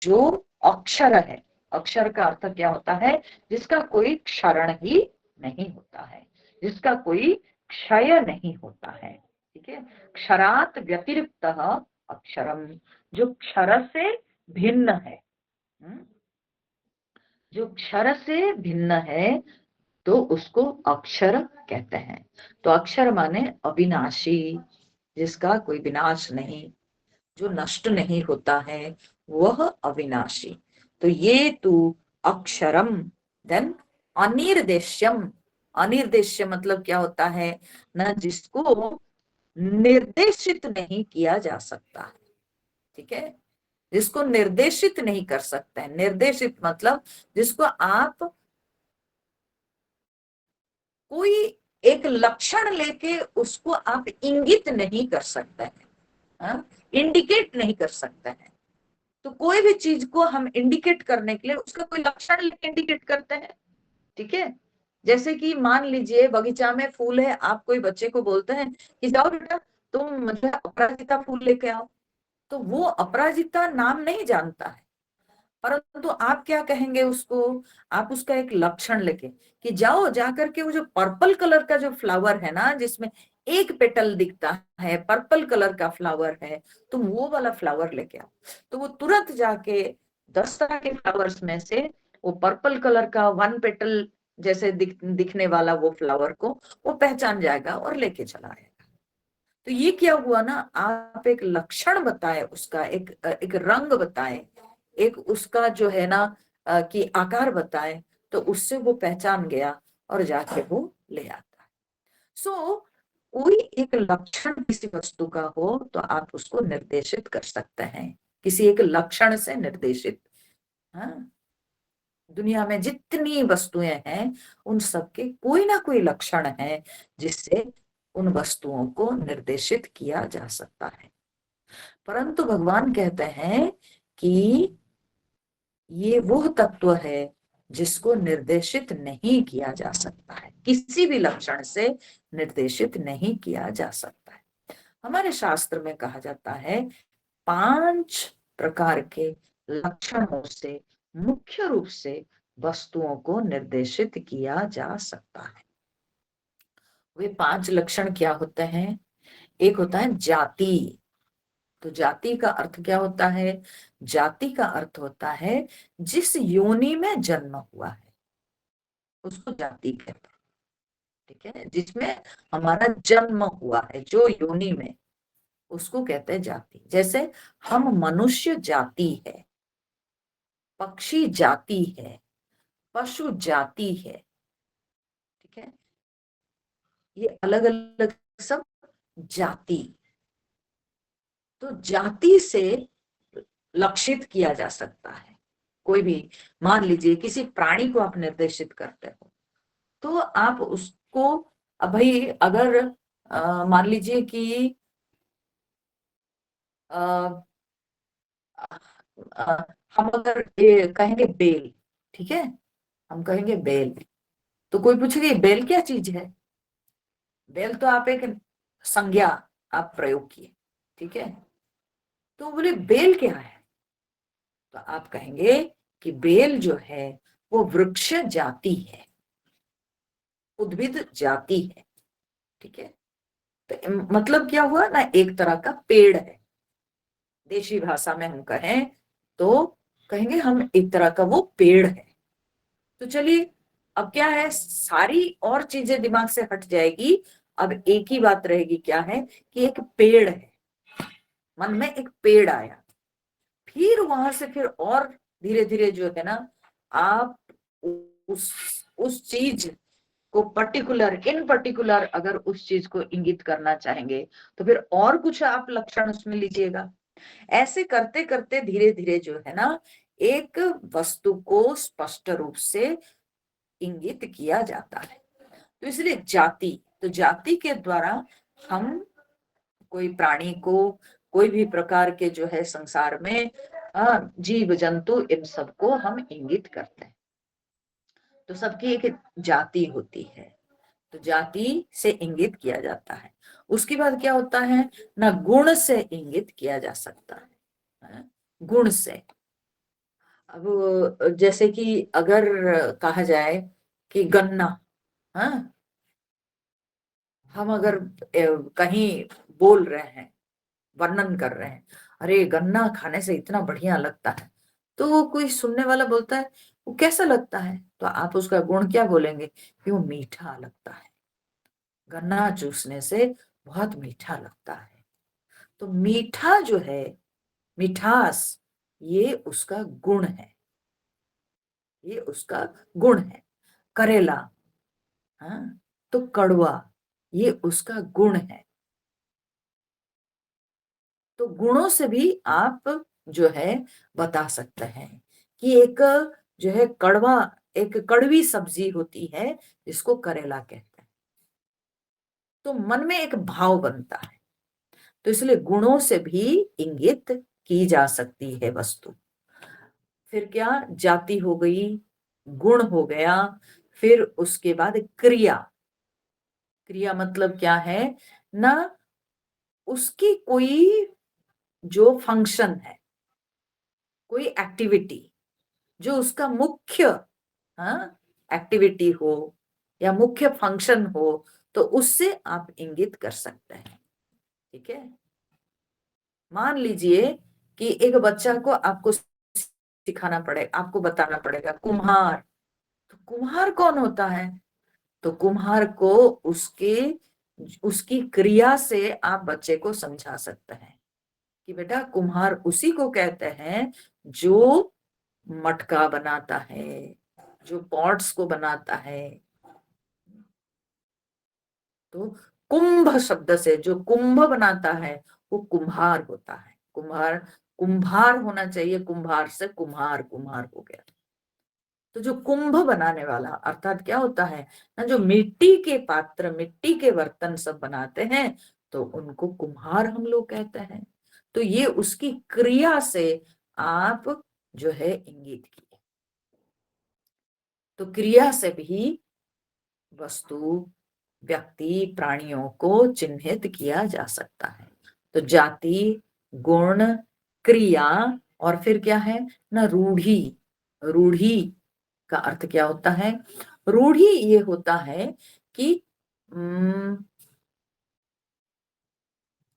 जो अक्षर है, अक्षर का अर्थ क्या होता है, जिसका कोई क्षरण ही नहीं होता है, जिसका कोई क्षय नहीं होता है। ठीक है, क्षरात व्यतिरिक्त अक्षरम, जो क्षर से भिन्न है, जो क्षर से भिन्न है तो उसको अक्षर कहते हैं। तो अक्षर माने अविनाशी, जिसका कोई विनाश नहीं, जो नष्ट नहीं होता है, वह अविनाशी। तो ये तू अक्षरम, देन अनिर्देश्यम। अनिर्देश्य मतलब क्या होता है ना, जिसको निर्देशित नहीं किया जा सकता है। ठीक है, जिसको निर्देशित नहीं कर सकते हैं। निर्देशित मतलब जिसको आप कोई एक लक्षण लेके उसको आप इंगित नहीं कर सकते हैं, इंडिकेट नहीं कर सकते हैं। तो कोई भी चीज को हम इंडिकेट करने के लिए उसका कोई लक्षण लेके इंडिकेट करते हैं। ठीक है, जैसे कि मान लीजिए बगीचा में फूल है, आप कोई बच्चे को बोलते हैं कि जाओ बेटा तुम मुझे अपराजिता फूल लेके आओ, तो वो अपराजिता नाम नहीं जानता है, परंतु आप क्या कहेंगे उसको, आप उसका एक लक्षण लेके कि जाओ जाकर के वो जो पर्पल कलर का जो फ्लावर है ना, जिसमें एक पेटल दिखता है, पर्पल कलर का फ्लावर है, तुम वो वाला फ्लावर लेके आओ। तो वो तुरंत जाके 10 तरह के फ्लावर्स में से वो पर्पल कलर का वन पेटल जैसे दिखने वाला वो फ्लावर को वो पहचान जाएगा और लेके चला आएगा। तो ये क्या हुआ ना, आप एक लक्षण बताए, उसका एक रंग बताए, एक उसका जो है ना कि आकार बताए, तो उससे वो पहचान गया और जाके वो ले आता है। सो कोई एक लक्षण किसी वस्तु का हो तो आप उसको निर्देशित कर सकते हैं, किसी एक लक्षण से निर्देशित। हाँ, दुनिया में जितनी वस्तुएं हैं उन सबके कोई ना कोई लक्षण है जिससे उन वस्तुओं को निर्देशित किया जा सकता है। परंतु भगवान कहते हैं कि ये वो तत्व है जिसको निर्देशित नहीं किया जा सकता है, किसी भी लक्षण से निर्देशित नहीं किया जा सकता है। हमारे शास्त्र में कहा जाता है 5 प्रकार के लक्षणों से मुख्य रूप से वस्तुओं को निर्देशित किया जा सकता है। वे 5 लक्षण क्या होते हैं? एक होता है जाति। तो जाति का अर्थ क्या होता है? जाति का अर्थ होता है जिस योनि में जन्म हुआ है उसको जाति कहते हैं। ठीक है, जिसमें हमारा जन्म हुआ है, जो योनि में, उसको कहते हैं जाति। जैसे हम मनुष्य जाति है, पक्षी जाति है, पशु जाति है। ठीक है, ये अलग अलग सब जाति। तो जाति से लक्षित किया जा सकता है कोई भी। मान लीजिए किसी प्राणी को आप निर्देशित करते हो तो आप उसको, अब भाई अगर मान लीजिए कि आ, हम अगर ये कहेंगे बेल, ठीक है, हम कहेंगे बेल, तो कोई पूछेगा ये बेल क्या चीज है? बेल तो आप एक संज्ञा आप प्रयोग किए। ठीक है, तो बोले बेल क्या है? तो आप कहेंगे कि बेल जो है वो वृक्ष जाति है, उद्भिद जाति है। ठीक है, तो मतलब क्या हुआ ना, एक तरह का पेड़ है। देशी भाषा में हम कहें तो कहेंगे हम एक तरह का वो पेड़ है। तो चलिए, अब क्या है, सारी और चीजें दिमाग से हट जाएगी। अब एक ही बात रहेगी, क्या है कि एक पेड़ है, मन में एक पेड़ आया। फिर वहां से फिर और धीरे धीरे जो है ना, आप उस उस चीज को पर्टिकुलर, इन पर्टिकुलर अगर उस चीज को इंगित करना चाहेंगे तो फिर और कुछ आप लक्षण उसमें लीजिएगा। ऐसे करते करते धीरे धीरे जो है ना, एक वस्तु को स्पष्ट रूप से इंगित किया जाता है। तो इसलिए जाति, तो जाति के द्वारा हम कोई प्राणी को, कोई भी प्रकार के जो है संसार में जीव जंतु, इन सबको हम इंगित करते हैं। तो सबकी एक जाति होती है, तो जाति से इंगित किया जाता है। उसके बाद क्या होता है ना, गुण से इंगित किया जा सकता है। गुण से, अब जैसे कि अगर कहा जाए कि गन्ना, हाँ, हम अगर कहीं बोल रहे हैं, वर्णन कर रहे हैं, अरे गन्ना खाने से इतना बढ़िया लगता है, तो वो कोई सुनने वाला बोलता है वो कैसा लगता है, तो आप उसका गुण क्या बोलेंगे कि वो मीठा लगता है, गन्ना चूसने से बहुत मीठा लगता है। तो मीठा जो है, मिठास, ये उसका गुण है, ये उसका गुण है। करेला, हाँ, तो कड़वा, ये उसका गुण है। तो गुणों से भी आप जो है बता सकते हैं कि एक जो है कड़वा, एक कड़वी सब्जी होती है जिसको करेला कहते हैं, तो मन में एक भाव बनता है। तो इसलिए गुणों से भी इंगित की जा सकती है वस्तु। फिर क्या, जाति हो गई, गुण हो गया, फिर उसके बाद क्रिया। क्रिया मतलब क्या है ना, उसकी कोई जो फंक्शन है, कोई एक्टिविटी, जो उसका मुख्य, हाँ, एक्टिविटी हो या मुख्य फंक्शन हो, तो उससे आप इंगित कर सकते हैं। ठीक है, मान लीजिए कि एक बच्चा को आपको सिखाना पड़ेगा, आपको बताना पड़ेगा कुम्हार, तो कुम्हार कौन होता है, तो कुम्हार को उसके उसकी क्रिया से आप बच्चे को समझा सकते हैं कि बेटा कुम्हार उसी को कहते हैं जो मटका बनाता है, जो पॉट्स को बनाता है। तो कुंभ शब्द से जो कुंभ बनाता है वो कुम्हार होता है। कुम्हार, कुम्हार होना चाहिए, कुम्हार से कुम्हार, कुम्हार हो गया। तो जो कुंभ बनाने वाला अर्थात क्या होता है ना, जो मिट्टी के पात्र, मिट्टी के बर्तन सब बनाते हैं, तो उनको कुम्हार हम लोग कहते हैं। तो ये उसकी क्रिया से आप जो है इंगित किए। तो क्रिया से भी वस्तु, व्यक्ति, प्राणियों को चिन्हित किया जा सकता है। तो जाति, गुण, क्रिया, और फिर क्या है ना, रूढ़ी। रूढ़ी का अर्थ क्या होता है, रूढ़ी ये होता है कि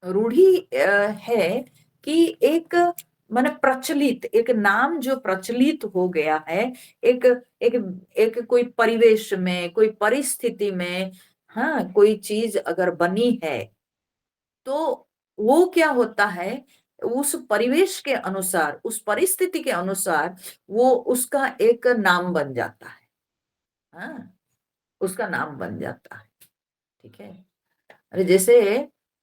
रूढ़ी है कि एक माने प्रचलित, एक नाम जो प्रचलित हो गया है, एक एक एक कोई परिवेश में, कोई परिस्थिति में, हाँ, कोई चीज अगर बनी है, तो वो क्या होता है, उस परिवेश के अनुसार, उस परिस्थिति के अनुसार वो उसका एक नाम बन जाता है। हाँ, उसका नाम बन जाता है। ठीक है, अरे जैसे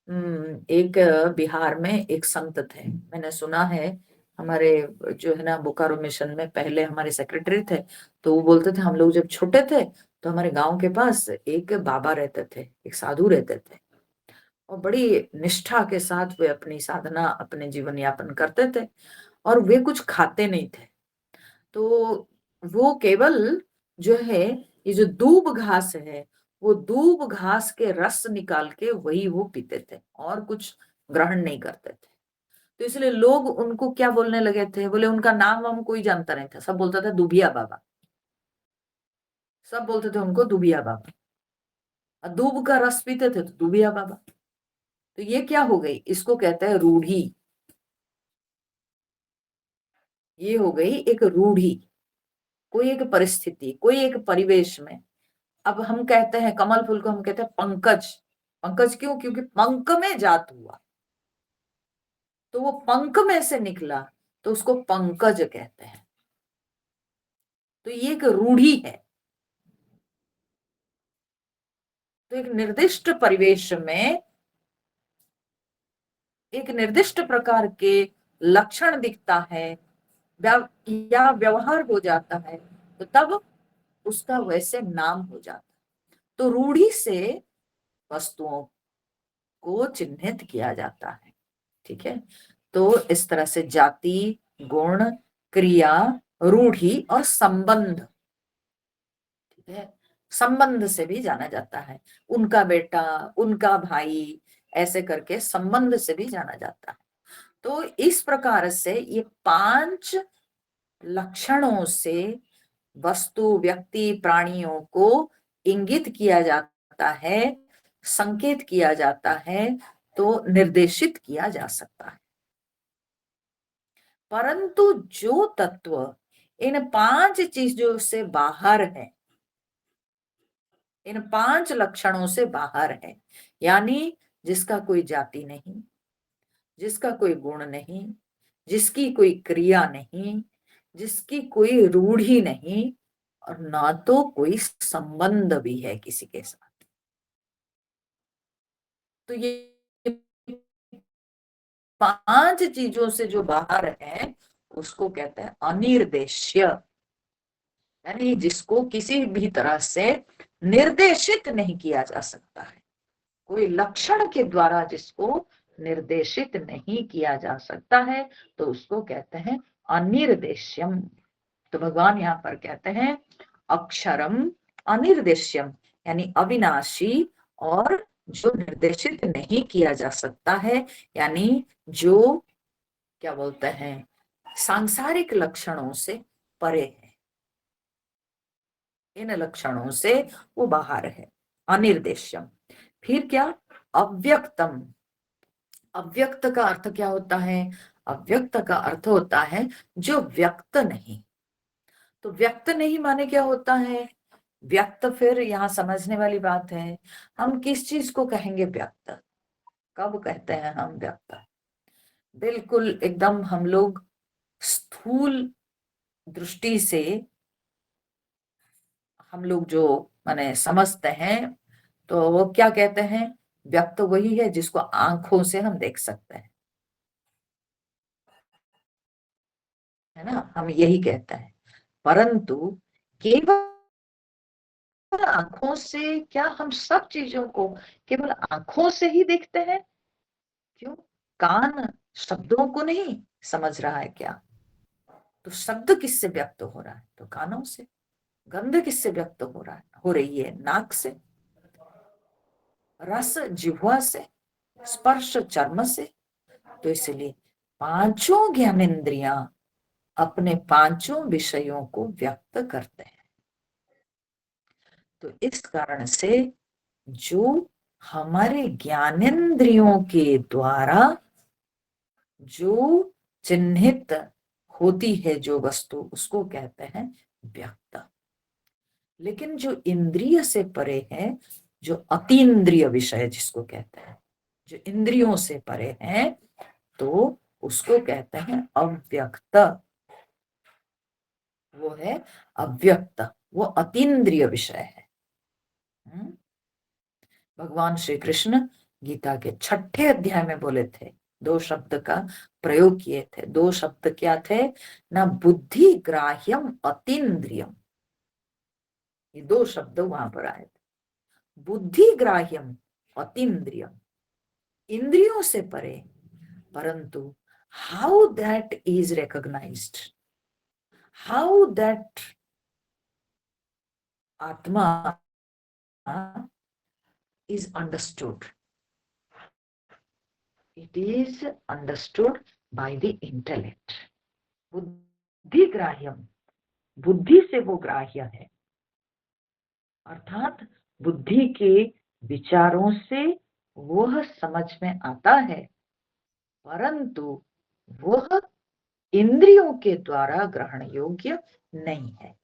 एक बिहार में एक संत थे, मैंने सुना है, हमारे जो है ना बोकारो मिशन में पहले हमारे सेक्रेटरी थे, तो वो बोलते थे हम लोग जब छोटे थे तो हमारे गांव के पास एक बाबा रहते थे, एक साधु रहते थे, और बड़ी निष्ठा के साथ वे अपनी साधना, अपने जीवन यापन करते थे, और वे कुछ खाते नहीं थे। तो वो केवल जो है, ये जो दूब घास है, वो दूब घास के रस निकाल के वही वो पीते थे, और कुछ ग्रहण नहीं करते थे। तो इसलिए लोग उनको क्या बोलने लगे थे, बोले उनका नाम हम कोई जानता नहीं था, सब बोलता था दुबिया बाबा, सब बोलते थे उनको दुबिया बाबा, और दूब का रस पीते थे तो दुबिया बाबा। तो ये क्या हो गई, इसको कहते हैं रूढ़ी। ये हो गई एक रूढ़ी, कोई एक परिस्थिति, कोई एक परिवेश में। अब हम कहते हैं कमल फूल को हम कहते हैं पंकज। पंकज क्यों, क्योंकि पंख में जात हुआ, तो वो पंख में से निकला, तो उसको पंकज कहते हैं। तो ये एक रूढ़ी है। तो एक निर्दिष्ट परिवेश में एक निर्दिष्ट प्रकार के लक्षण दिखता है, या व्यवहार हो जाता है, तो तब उसका वैसे नाम हो जाता है। तो रूढ़ी से वस्तुओं को चिन्हित किया जाता है। ठीक है, तो इस तरह से जाति, गुण, क्रिया, रूढ़ी और संबंध, ठीक है, संबंध से भी जाना जाता है, उनका बेटा, उनका भाई, ऐसे करके संबंध से भी जाना जाता है। तो इस प्रकार से ये 5 लक्षणों से वस्तु, व्यक्ति, प्राणियों को इंगित किया जाता है, संकेत किया जाता है, तो निर्देशित किया जा सकता है। परंतु जो तत्व इन 5 चीजों से बाहर है, इन 5 लक्षणों से बाहर है, यानी जिसका कोई जाति नहीं, जिसका कोई गुण नहीं, जिसकी कोई क्रिया नहीं, जिसकी कोई रूढ़ी नहीं, और ना तो कोई संबंध भी है किसी के साथ, तो ये 5 चीजों से जो बाहर है उसको कहते हैं अनिर्देश्य, यानी जिसको किसी भी तरह से निर्देशित नहीं किया जा सकता है। कोई लक्षण के द्वारा जिसको निर्देशित नहीं किया जा सकता है तो उसको कहते हैं अनिर्देश्यम। तो भगवान यहाँ पर कहते हैं अक्षरम अनिर्देश्यम, यानी अविनाशी और जो निर्देशित नहीं किया जा सकता है, यानी जो क्या बोलते हैं सांसारिक लक्षणों से परे है, इन लक्षणों से वो बाहर है, अनिर्देश्यम। फिर क्या, अव्यक्तम। अव्यक्त का अर्थ क्या होता है? अव्यक्त का अर्थ होता है जो व्यक्त नहीं। तो व्यक्त नहीं माने क्या होता है? व्यक्त, फिर यहाँ समझने वाली बात है, हम किस चीज को कहेंगे व्यक्त? कब कहते हैं हम व्यक्त? बिल्कुल एकदम हम लोग स्थूल दृष्टि से हम लोग जो माने समझते हैं, तो वो क्या कहते हैं? व्यक्त वही है जिसको आंखों से हम देख सकते हैं, है ना, हम यही कहते हैं। परंतु केवल आंखों से क्या हम सब चीजों को केवल आंखों से ही देखते हैं? क्यों? कान शब्दों को नहीं समझ रहा है क्या? तो शब्द किससे व्यक्त हो रहा है? तो कानों से। गंध किससे व्यक्त हो रहा है? हो रही है नाक से। रस जिह्वा से। स्पर्श चर्म से। तो इसलिए पांचों ज्ञानेंद्रियां अपने पांचों विषयों को व्यक्त करते हैं। तो इस कारण से जो हमारे ज्ञानेंद्रियों के द्वारा जो चिन्हित होती है जो वस्तु, उसको कहते हैं व्यक्त। लेकिन जो इंद्रिय से परे है, जो अतीन्द्रिय विषय जिसको कहते हैं, जो इंद्रियों से परे है, तो उसको कहते हैं अव्यक्त। वो है अव्यक्त, वो अतीन्द्रिय विषय है। भगवान श्री कृष्ण गीता के 6ठे अध्याय में बोले थे, 2 शब्द का प्रयोग किए थे। 2 शब्द क्या थे? ना बुद्धि ग्राह्यम अतीन्द्रियम, ये 2 शब्द वहां पर आए थे। बुद्धि ग्राह्यम अतीन्द्रियम, इंद्रियों से परे, परंतु how that is recognised, how that atma is understood. It is understood by the intellect. बुद्धि ग्राह्यम, बुद्धि से वो ग्राह्य है, अर्थात बुद्धि के विचारों से वह समझ में आता है, परंतु वह इंद्रियों के द्वारा ग्रहण योग्य नहीं है।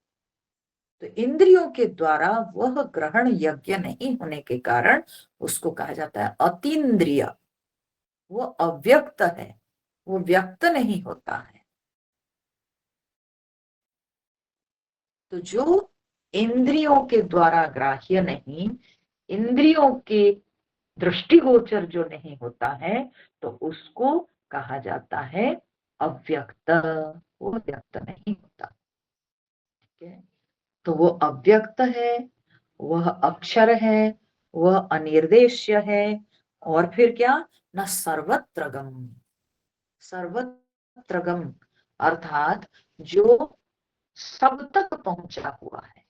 तो इंद्रियों के द्वारा वह ग्रहण योग्य नहीं होने के कारण उसको कहा जाता है अतीन्द्रिय। वो अव्यक्त है, वो व्यक्त नहीं होता है। तो जो इंद्रियों के द्वारा ग्राह्य नहीं, इंद्रियों के दृष्टिगोचर जो नहीं होता है, तो उसको कहा जाता है अव्यक्त। वो व्यक्त नहीं होता। ठीक है, तो वो अव्यक्त है, वह अक्षर है, वह अनिर्देश्य है, और फिर क्या, न सर्वत्रगम। सर्वत्रगम अर्थात जो सब तक पहुंचा हुआ है,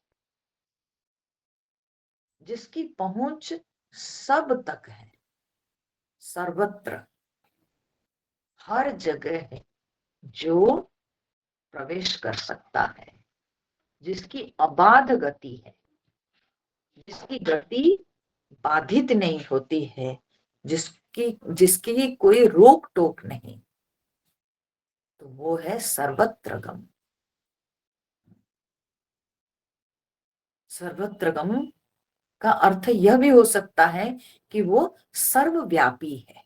जिसकी पहुंच सब तक है, सर्वत्र, हर जगह है, जो प्रवेश कर सकता है, जिसकी अबाध गति है, जिसकी गति बाधित नहीं होती है, जिसकी कोई रोक टोक नहीं, तो वो है सर्वत्रगम। सर्वत्रगम का अर्थ यह भी हो सकता है कि वो सर्वव्यापी है,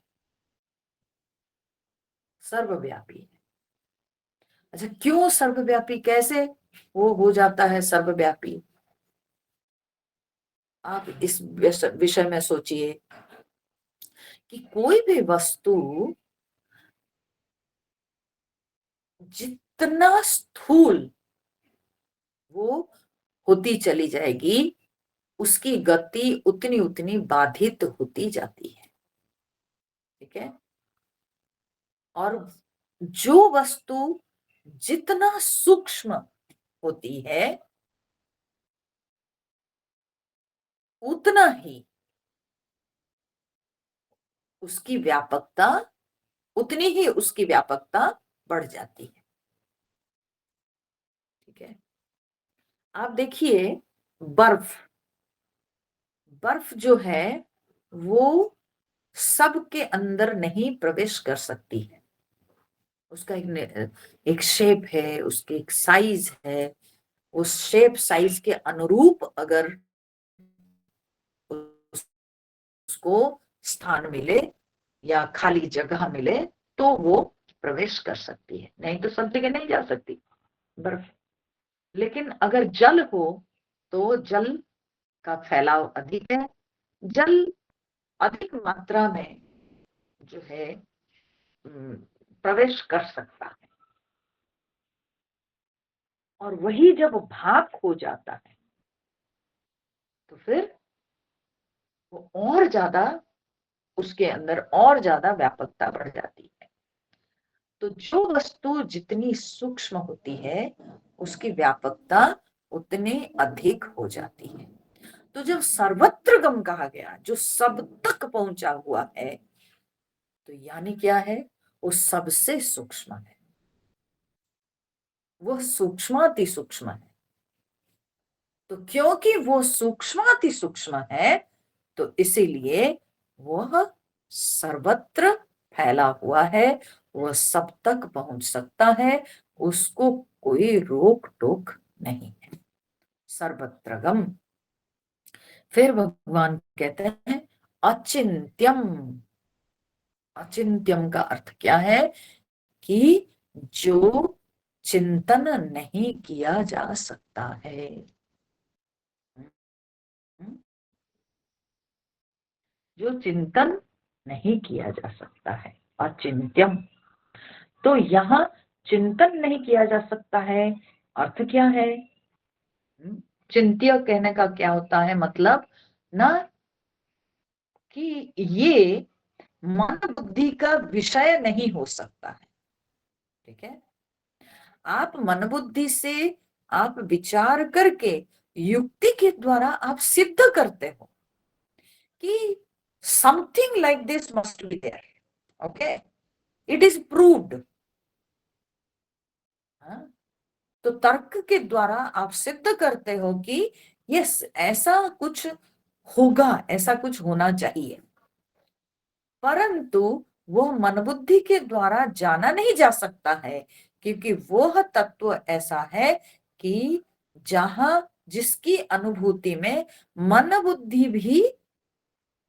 सर्वव्यापी है। अच्छा, क्यों सर्वव्यापी, कैसे वो हो जाता है सर्वव्यापी? आप इस विषय में सोचिए कि कोई भी वस्तु जितना स्थूल वो होती चली जाएगी, उसकी गति उतनी उतनी बाधित होती जाती है। ठीक है? और जो वस्तु जितना सूक्ष्म होती है, उतना ही उसकी व्यापकता, उतनी ही उसकी व्यापकता बढ़ जाती है। ठीक है? आप देखिए, बर्फ, बर्फ जो है वो सबके अंदर नहीं प्रवेश कर सकती है। उसका एक शेप है, उसकी एक साइज है। उस शेप साइज के अनुरूप अगर उसको स्थान मिले या खाली जगह मिले तो वो प्रवेश कर सकती है, नहीं तो सब जगह नहीं जा सकती बर्फ। लेकिन अगर जल हो तो जल का फैलाव अधिक है, जल अधिक मात्रा में जो है प्रवेश कर सकता है। और वही जब भाप हो जाता है तो फिर वो और ज्यादा, उसके अंदर और ज्यादा व्यापकता बढ़ जाती है। तो जो वस्तु जितनी सूक्ष्म होती है उसकी व्यापकता उतनी अधिक हो जाती है। तो जब सर्वत्रगम कहा गया, जो सब तक पहुंचा हुआ है, तो यानी क्या है? वो सबसे सूक्ष्म है, वो सूक्ष्माति सूक्ष्म है। तो क्योंकि वो सूक्ष्माति सूक्ष्म है तो इसीलिए वह सर्वत्र फैला हुआ है, वह सब तक पहुंच सकता है, उसको कोई रोक टोक नहीं है। सर्वत्रगम। फिर भगवान कहते हैं अचिंत्यम। अचिंत्यम का अर्थ क्या है? कि जो चिंतन नहीं किया जा सकता है। जो चिंतन नहीं किया जा सकता है, अचिंत्यम। तो यहाँ चिंतन नहीं किया जा सकता है, अर्थ क्या है? चिंत्य कहने का क्या होता है मतलब ना, कि ये मन बुद्धि का विषय नहीं हो सकता है। ठीक है? आप मन बुद्धि से आप विचार करके युक्ति के द्वारा आप सिद्ध करते हो कि something like this must be there. Okay, it is proved. तो तर्क के द्वारा आप सिद्ध करते हो कि यस, ऐसा कुछ होगा, ऐसा कुछ होना चाहिए। परंतु वो मन बुद्धि के द्वारा जाना नहीं जा सकता है, क्योंकि वह तत्व ऐसा है कि जहां, जिसकी अनुभूति में मन बुद्धि भी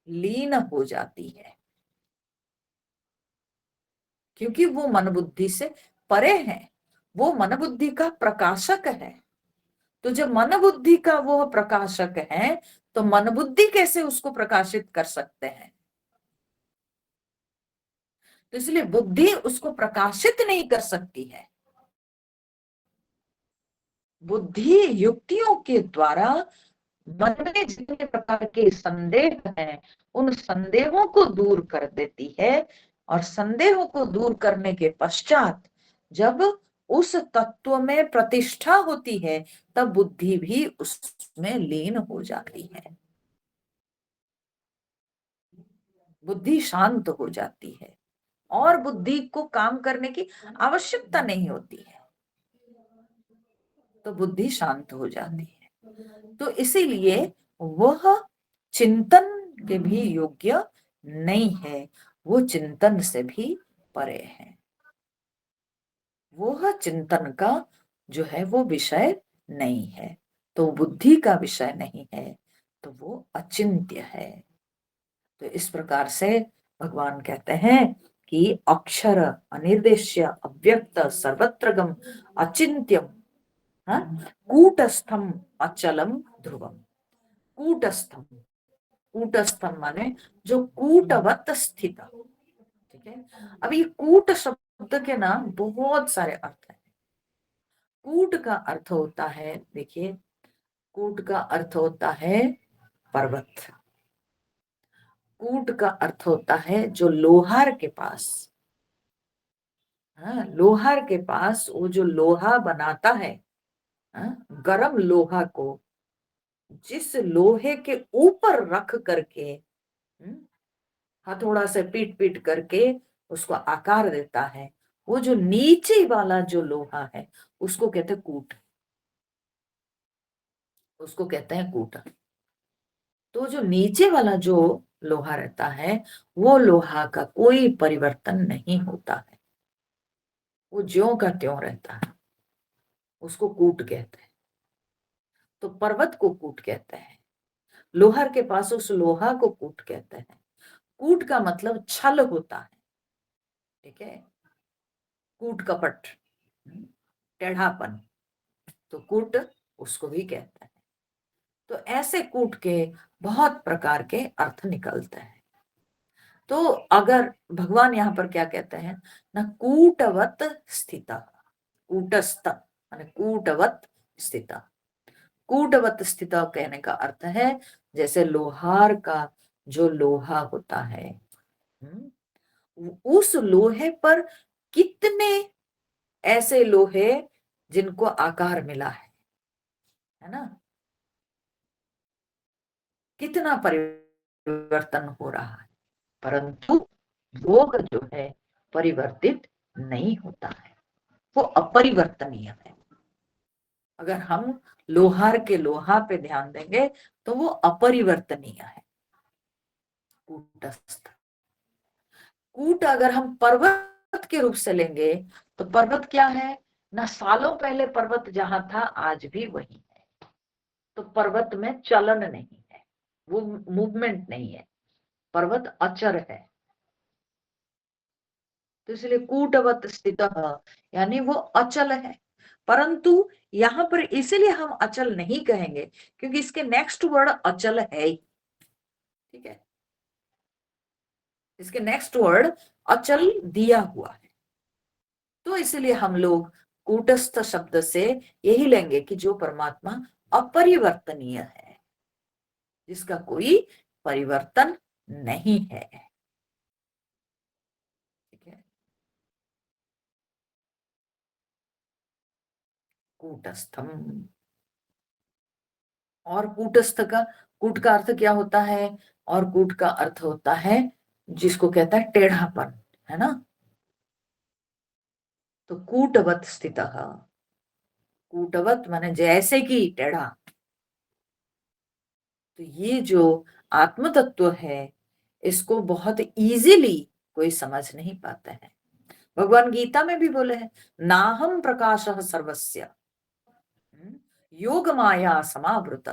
लीन हो जाती है, क्योंकि वो मन बुद्धि से परे है, वो मन बुद्धि का प्रकाशक है। तो जब मन बुद्धि का वो प्रकाशक है तो मन बुद्धि कैसे उसको प्रकाशित कर सकते हैं? तो इसलिए बुद्धि उसको प्रकाशित नहीं कर सकती है। बुद्धि युक्तियों के द्वारा मन में जितने प्रकार के संदेह हैं उन संदेहों को दूर कर देती है, और संदेहों को दूर करने के पश्चात जब उस तत्व में प्रतिष्ठा होती है तब बुद्धि भी उसमें लीन हो जाती है, बुद्धि शांत हो जाती है और बुद्धि को काम करने की आवश्यकता नहीं होती है। तो बुद्धि शांत हो जाती है। तो इसीलिए वह चिंतन के भी योग्य नहीं है, वो चिंतन से भी परे है, वह चिंतन का जो है वो विषय नहीं है, तो बुद्धि का विषय नहीं है, तो वो अचिंत्य है। तो इस प्रकार से भगवान कहते हैं कि अक्षर अनिर्देश्य अव्यक्त सर्वत्रगम अचिंत्यम, हाँ, कूटस्थम अचलम ध्रुवम। कूटस्थम, कूटस्थम माने जो कूटवत स्थित, ठीक है। अब ये कूट शब्द के ना बहुत सारे अर्थ हैं। कूट का अर्थ होता है, देखिए, कूट का अर्थ होता है पर्वत, कूट का अर्थ होता है जो लोहार के पास, हाँ, लोहार के पास वो जो लोहा बनाता है, हाँ, गरम लोहा को जिस लोहे के ऊपर रख करके, हथौड़ा से पीट पीट करके उसको आकार देता है, वो जो नीचे वाला जो लोहा है उसको कहते हैं कूट, उसको कहते हैं कूट। तो जो नीचे वाला जो लोहा रहता है वो लोहा का कोई परिवर्तन नहीं होता है, वो ज्यों का त्यों रहता है, उसको कूट कहते हैं। तो पर्वत को कूट कहते हैं, लोहार के पास उस लोहा को कूट कहते हैं। कूट का मतलब छल होता है, ठीक है, कूट कपट, टेढ़ापन, तो कूट उसको भी कहते हैं। तो ऐसे कूट के बहुत प्रकार के अर्थ निकलते हैं। तो अगर भगवान यहाँ पर क्या कहते हैं ना, कूटवत स्थिता, कूटस्थ माने कूटवत स्थिता। कूटवत स्थिता कहने का अर्थ है जैसे लोहार का जो लोहा होता है, उस लोहे पर कितने ऐसे लोहे जिनको आकार मिला है ना, कितना परिवर्तन हो रहा है, परंतु भोग जो है परिवर्तित नहीं होता है, वो अपरिवर्तनीय है। अगर हम लोहार के लोहा पे ध्यान देंगे तो वो अपरिवर्तनीय है, कूटस्थ। कूट अगर हम पर्वत के रूप से लेंगे तो पर्वत क्या है ना, सालों पहले पर्वत जहां था आज भी वही है, तो पर्वत में चलन नहीं है, वो मूवमेंट नहीं है, पर्वत अचर है। तो इसलिए कूटवत स्थित यानी वो अचल है। परंतु यहाँ पर इसलिए हम अचल नहीं कहेंगे क्योंकि इसके नेक्स्ट वर्ड अचल है ही, ठीक है, इसके नेक्स्ट वर्ड अचल दिया हुआ है। तो इसलिए हम लोग कूटस्थ शब्द से यही लेंगे कि जो परमात्मा अपरिवर्तनीय है, जिसका कोई परिवर्तन नहीं है, ठीक है, कूटस्थम। और कूटस्थ का, कूट का अर्थ क्या होता है, और कूट का अर्थ होता है जिसको कहता है टेढ़ापन, है ना। तो कूटवत स्थित, कूटवत माने जैसे कि टेढ़ा। तो ये जो आत्म तत्व है इसको बहुत इजीली कोई समझ नहीं पाता है। भगवान गीता में भी बोले हैं, नाहम प्रकाश सर्वस्य योग माया समावृत।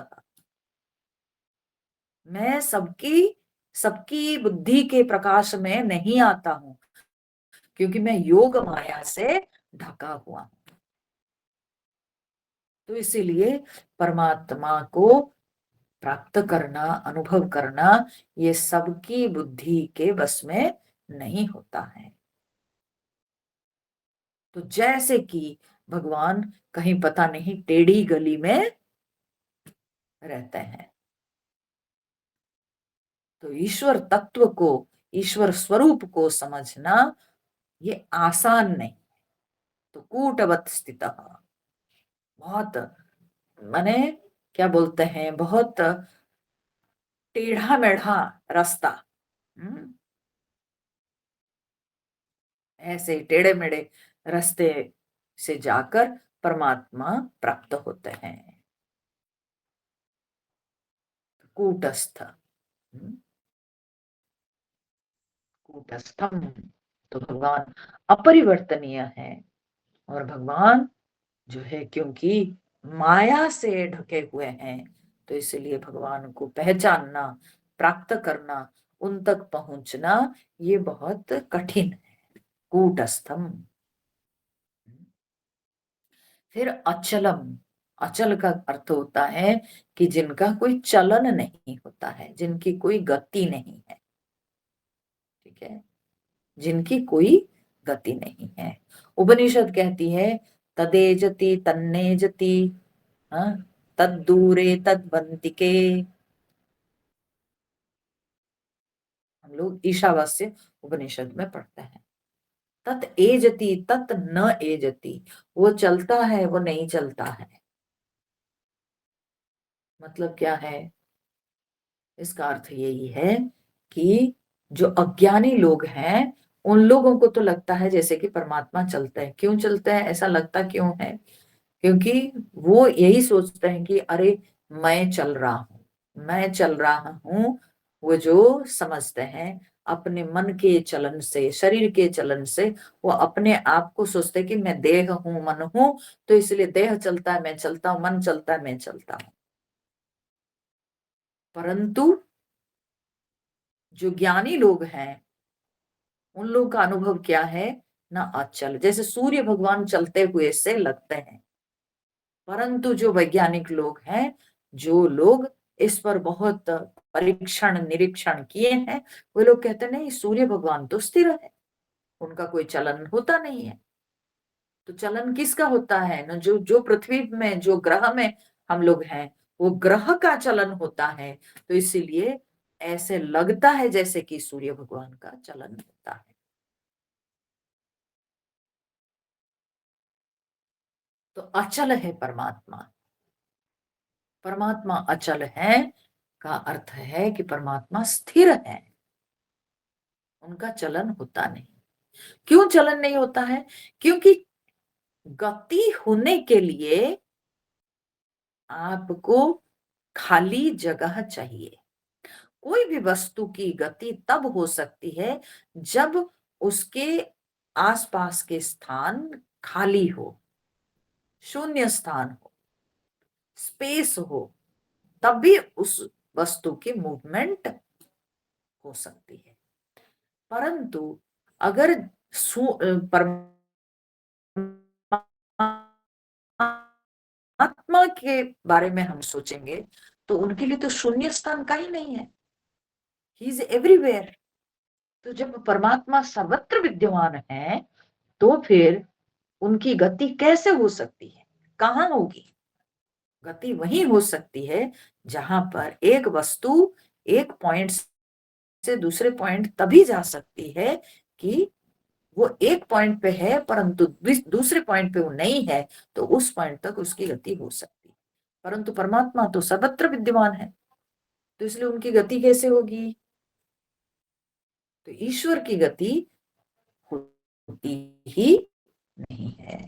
मैं सबकी सबकी बुद्धि के प्रकाश में नहीं आता हूं क्योंकि मैं योग माया से ढका हुआ हूं। तो इसीलिए परमात्मा को प्राप्त करना, अनुभव करना, ये सबकी बुद्धि के बस में नहीं होता है। तो जैसे कि भगवान कहीं पता नहीं टेढ़ी गली में रहते हैं, तो ईश्वर तत्व को, ईश्वर स्वरूप को समझना ये आसान नहीं। तो कूटवत स्थित, बहुत माने क्या बोलते हैं, बहुत टेढ़ा मेढ़ा रास्ता, ऐसे टेढ़े मेढ़े रास्ते से जाकर परमात्मा प्राप्त होते हैं। कूटस्थ, कूटस्थम, तो भगवान अपरिवर्तनीय है। और भगवान जो है क्योंकि माया से ढके हुए हैं, तो इसलिए भगवान को पहचानना, प्राप्त करना, उन तक पहुंचना ये बहुत कठिन है। कूटस्थम। फिर अचलम, अचल का अर्थ होता है कि जिनका कोई चलन नहीं होता है, जिनकी कोई गति नहीं है। ठीक है, जिनकी कोई गति नहीं है। उपनिषद कहती है तदेजति तन्नेजति, हाँ, तद्दूरे तद्वंतिके। हम लोग ईशावास्य उपनिषद में पढ़ते हैं। तत् एजति तत् न एजति, वो चलता है वो नहीं चलता है। मतलब क्या है? इसका अर्थ यही है कि जो अज्ञानी लोग हैं उन लोगों को तो लगता है जैसे कि परमात्मा चलते हैं। क्यों चलते हैं, ऐसा लगता क्यों है? क्योंकि वो यही सोचते हैं कि अरे मैं चल रहा हूं, मैं चल रहा हूं। वो जो समझते हैं अपने मन के चलन से, शरीर के चलन से, वो अपने आप को सोचते हैं कि मैं देह हूं, मन हूं, तो इसलिए देह चलता है मैं चलता हूं, मन चलता है मैं चलता हूं। परंतु जो ज्ञानी लोग हैं उन लोगों का अनुभव क्या है ना, अचल, जैसे सूर्य भगवान चलते हुए से लगते हैं। परंतु जो वैज्ञानिक लोग हैं, जो लोग इस पर बहुत परीक्षण निरीक्षण किए हैं, वो लोग कहते हैं नहीं, सूर्य भगवान तो स्थिर है, उनका कोई चलन होता नहीं है। तो चलन किसका होता है ना, जो जो पृथ्वी में, जो ग्रह में हम लोग हैं, वो ग्रह का चलन होता है। तो इसीलिए ऐसे लगता है जैसे कि सूर्य भगवान का चलन होता है। तो अचल है परमात्मा। परमात्मा अचल है का अर्थ है कि परमात्मा स्थिर है, उनका चलन होता नहीं। क्यों चलन नहीं होता है? क्योंकि गति होने के लिए आपको खाली जगह चाहिए। कोई भी वस्तु की गति तब हो सकती है जब उसके आसपास के स्थान खाली हो, शून्य स्थान हो, स्पेस हो, तब भी उस वस्तु की मूवमेंट हो सकती है। परंतु अगर आत्मा के बारे में हम सोचेंगे तो उनके लिए तो शून्य स्थान का ही नहीं है, ही इज एवरीवेयर। तो जब परमात्मा सर्वत्र विद्यमान है तो फिर उनकी गति कैसे हो सकती है, कहाँ होगी? गति वही हो सकती है जहां पर एक वस्तु एक पॉइंट से दूसरे पॉइंट तभी जा सकती है कि वो एक पॉइंट पे है परंतु दूसरे पॉइंट पे वो नहीं है, तो उस पॉइंट तक उसकी गति हो सकती है। परंतु परमात्मा तो सर्वत्र विद्यमान है, तो इसलिए उनकी गति कैसे होगी? तो ईश्वर की गति होती ही नहीं है।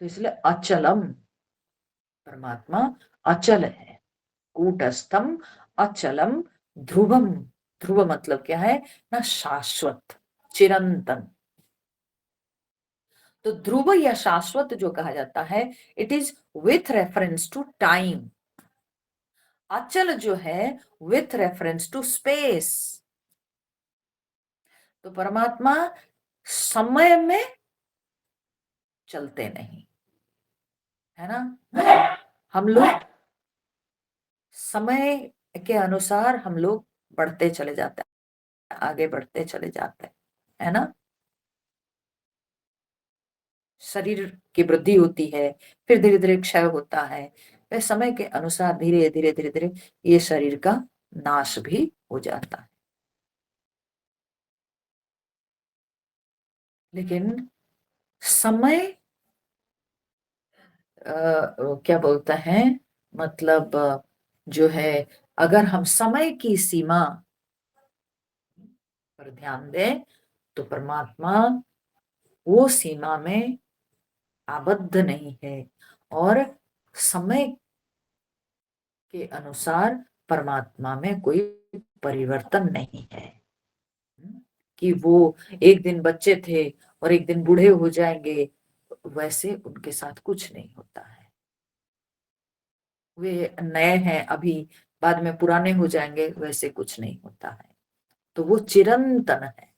तो इसलिए अचलम, परमात्मा अचल है। कूटस्थम अचलम ध्रुवम, ध्रुव मतलब क्या है ना, शाश्वत, चिरंतन। तो ध्रुव या शाश्वत जो कहा जाता है, it is with reference to time. अचल जो है विथ रेफरेंस टू स्पेस। तो परमात्मा समय में चलते नहीं है ना। हम लोग समय के अनुसार हम लोग बढ़ते चले जाते हैं, आगे बढ़ते चले जाते हैं, है ना। शरीर की वृद्धि होती है, फिर धीरे धीरे क्षय होता है, फिर समय के अनुसार धीरे धीरे धीरे धीरे ये शरीर का नाश भी हो जाता है। लेकिन समय क्या बोलता है, मतलब जो है, अगर हम समय की सीमा पर ध्यान दें तो परमात्मा वो सीमा में आबद्ध नहीं है और समय के अनुसार परमात्मा में कोई परिवर्तन नहीं है कि वो एक दिन बच्चे थे और एक दिन बूढ़े हो जाएंगे, वैसे उनके साथ कुछ नहीं होता है। वे नए हैं अभी, बाद में पुराने हो जाएंगे, वैसे कुछ नहीं होता है। तो वो चिरंतन है।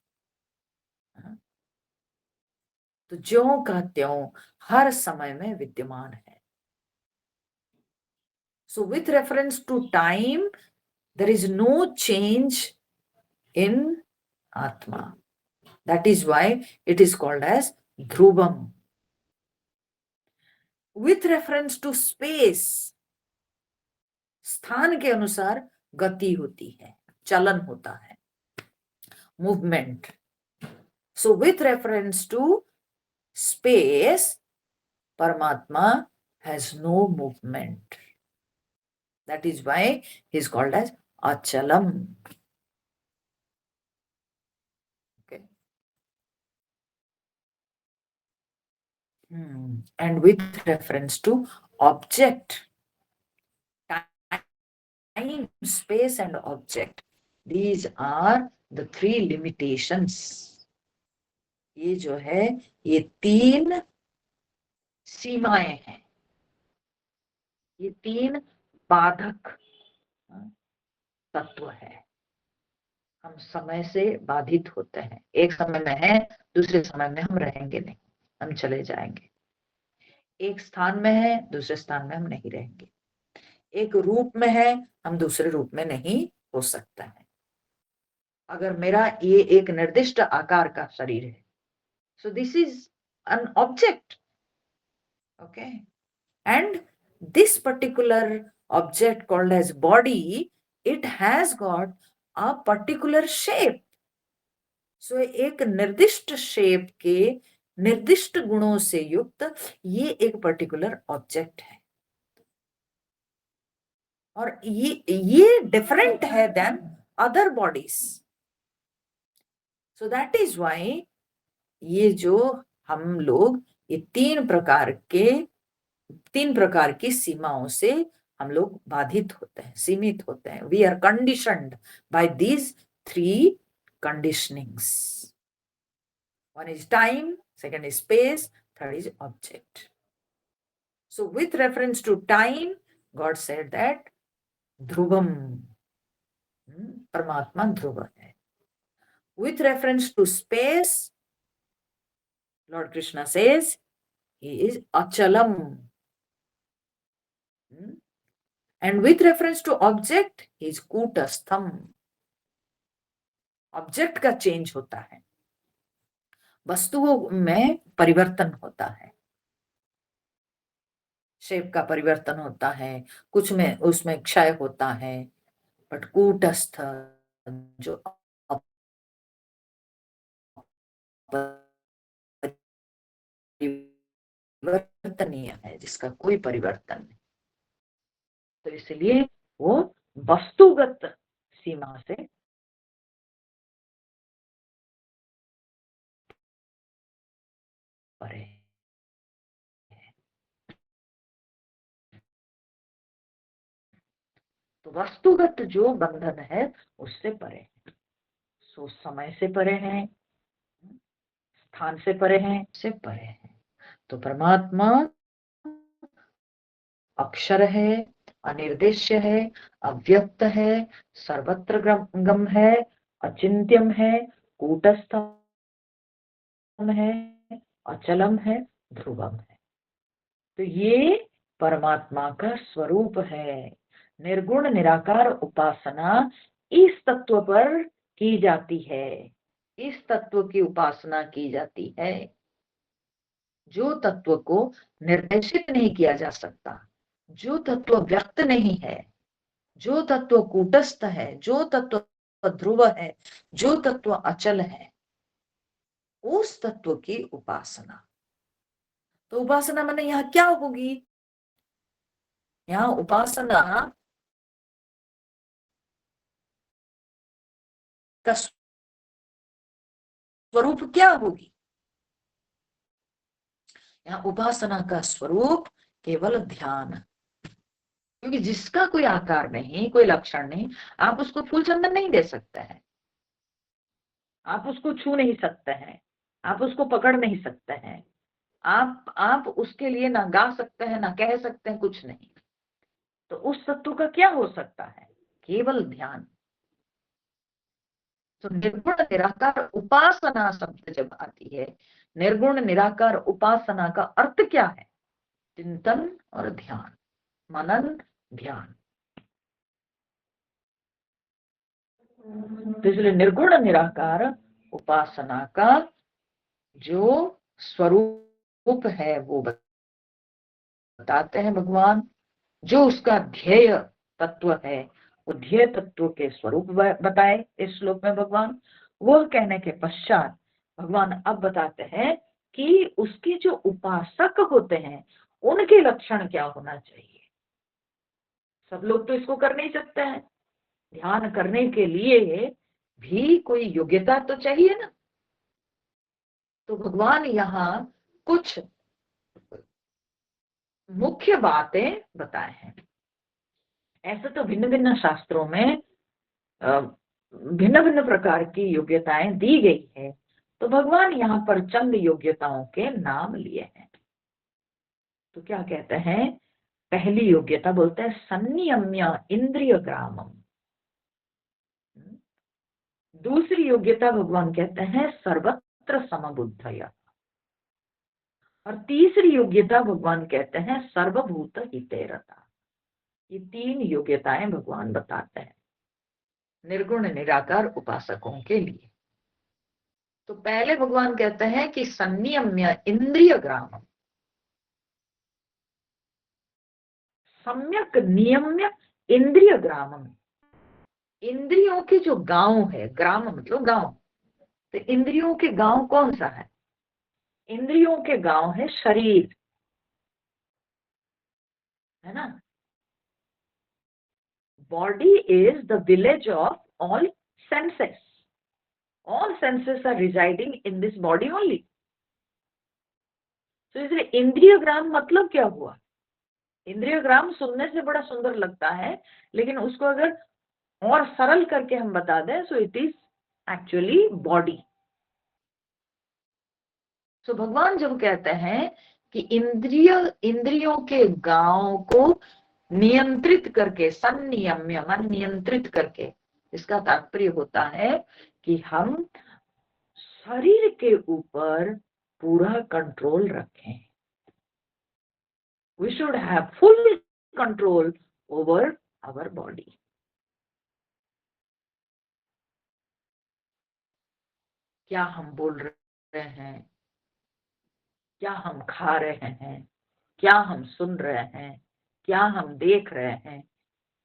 तो ज्यों का त्यों हर समय में विद्यमान है। So with reference to time, there is no change in Atma. That is why it is called as Dhruvam. With reference to space, स्थान के अनुसार गति होती है, चलन होता है, movement. So with reference to space, Paramatma has no movement. That is why he is called as Achalam. Okay. And with reference to object, time, space, and object, these are the three limitations. ये जो है ये तीन सीमाएं हैं, ये तीन बाधक तत्व है। हम समय से बाधित होते हैं, एक समय में है, दूसरे समय में हम रहेंगे नहीं, हम चले जाएंगे। एक स्थान में है, दूसरे स्थान में हम नहीं रहेंगे। एक रूप में है, हम दूसरे रूप में नहीं हो सकता है। अगर मेरा ये एक निर्दिष्ट आकार का शरीर है, so this is an object, okay, and this particular object called as body, it has got a particular shape. So एक निर्दिष्ट शेप के निर्दिष्ट गुणों से युक्त ये एक पर्टिकुलर ऑब्जेक्ट है और ये डिफरेंट है than other bodies. So that is why ये जो हम लोग ये तीन प्रकार की सीमाओं से हम लोग बाधित होते हैं, सीमित होते हैं। We are conditioned by these three conditionings. One is time, second is space, third is object. So with reference to time, God said that Dhruvam, Paramatma Dhruva hai. With reference to space, Lord Krishna says he is Achalam. And with reference to object, he is Kutastham. Object का change होता है, वस्तुओं में परिवर्तन होता है, shape का परिवर्तन होता है, कुछ में उसमें क्षय होता है, बट कूटस्थ जो परिवर्तनीय है, जिसका कोई परिवर्तन नहीं, तो इसलिए वो वस्तुगत सीमा से परे। तो वस्तुगत जो बंधन है उससे परे, सो समय से परे हैं, स्थान से परे हैं, से परे हैं। तो परमात्मा अक्षर है, अनिर्देश्य है, अव्यक्त है, सर्वत्र गम है, अचिंत्यम है, कूटस्थम है, अचलम है, ध्रुवम है। तो ये परमात्मा का स्वरूप है। निर्गुण निराकार उपासना इस तत्व पर की जाती है, इस तत्व की उपासना की जाती है, जो तत्व को निर्देशित नहीं किया जा सकता, जो तत्व व्यक्त नहीं है, जो तत्व कूटस्थ है, जो तत्व ध्रुव है, जो तत्व अचल है, उस तत्व की उपासना। तो उपासना माने यहाँ क्या होगी? यहाँ उपासना का स्वरूप क्या होगी? यहाँ उपासना का स्वरूप केवल ध्यान, क्योंकि जिसका कोई आकार नहीं, कोई लक्षण नहीं, आप उसको फूल चंदन नहीं दे सकते हैं, आप उसको छू नहीं सकते हैं, आप उसको पकड़ नहीं सकते हैं, आप उसके लिए ना गा सकते हैं ना कह सकते हैं, कुछ नहीं। तो उस तत्व का क्या हो सकता है? केवल ध्यान। तो निर्गुण निराकार उपासना शब्द जब आती है, निर्गुण निराकार उपासना का अर्थ क्या है? चिंतन और ध्यान, मनन ध्यान। तो इसलिए निर्गुण निराकार उपासना का जो स्वरूप है वो बताते हैं भगवान। जो उसका ध्येय तत्व है, वो ध्येय तत्व के स्वरूप बताए इस श्लोक में भगवान। वह कहने के पश्चात भगवान अब बताते हैं कि उसके जो उपासक होते हैं उनके लक्षण क्या होना चाहिए। सब लोग तो इसको कर नहीं सकते हैं, ध्यान करने के लिए भी कोई योग्यता तो चाहिए ना। तो भगवान यहाँ कुछ मुख्य बातें बताए हैं। ऐसे तो भिन्न भिन्न शास्त्रों में भिन्न भिन्न प्रकार की योग्यताएं दी गई है, तो भगवान यहाँ पर चंद योग्यताओं के नाम लिए हैं। तो क्या कहते हैं? पहली योग्यता बोलते हैं संनियम्य इंद्रिय ग्रामम। दूसरी योग्यता भगवान कहते हैं सर्वत्र समबुद्धया। और तीसरी योग्यता भगवान कहते हैं सर्वभूत हितेरता। ये तीन योग्यताएं भगवान बताते हैं निर्गुण निराकार उपासकों के लिए। तो पहले भगवान कहते हैं कि संनियम्य इंद्रिय ग्रामम, सम्यक नियम्य इंद्रिय ग्रामम। इंद्रियों के जो गांव है, ग्राम मतलब गांव, तो इंद्रियों के गांव कौन सा है? इंद्रियों के गांव है शरीर, है ना। Body is the village of all senses. All senses are residing in this body only. तो इसलिए इंद्रिय ग्राम मतलब क्या हुआ? इंद्रिय ग्राम सुनने से बड़ा सुंदर लगता है, लेकिन उसको अगर और सरल करके हम बता दें, so it is actually body. तो भगवान जब कहते हैं कि इंद्रियों के गांव को नियंत्रित करके, संनियम्य मन नियंत्रित करके, इसका तात्पर्य होता है कि हम शरीर के ऊपर पूरा कंट्रोल रखें। We should have full control over our body. क्या हम बोल रहे हैं, क्या हम खा रहे हैं, क्या हम सुन रहे हैं, क्या हम देख रहे हैं,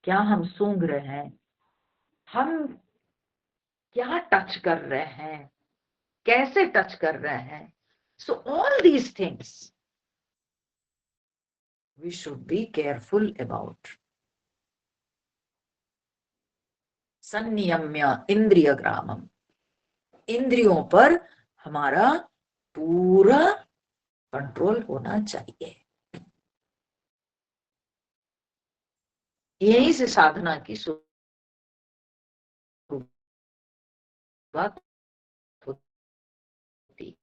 क्या हम सूंघ रहे हैं, हम क्या टच कर रहे हैं, कैसे टच कर रहे हैं। So all these things we should be careful about. संनियम्य इंद्रिय ग्रामम, इंद्रियों पर हमारा पूरा कंट्रोल होना चाहिए। यहीं से साधना की शुरुआत होती।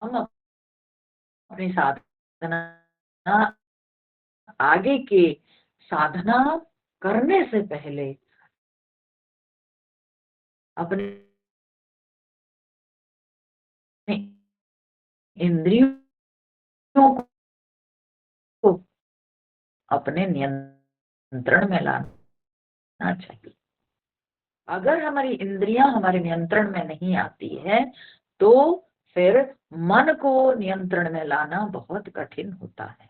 हम अपनी साधना आगे के साधना करने से पहले अपने इंद्रियों को अपने नियंत्रण में लाना चाहिए। अगर हमारी इंद्रियां हमारे नियंत्रण में नहीं आती है तो फिर मन को नियंत्रण में लाना बहुत कठिन होता है।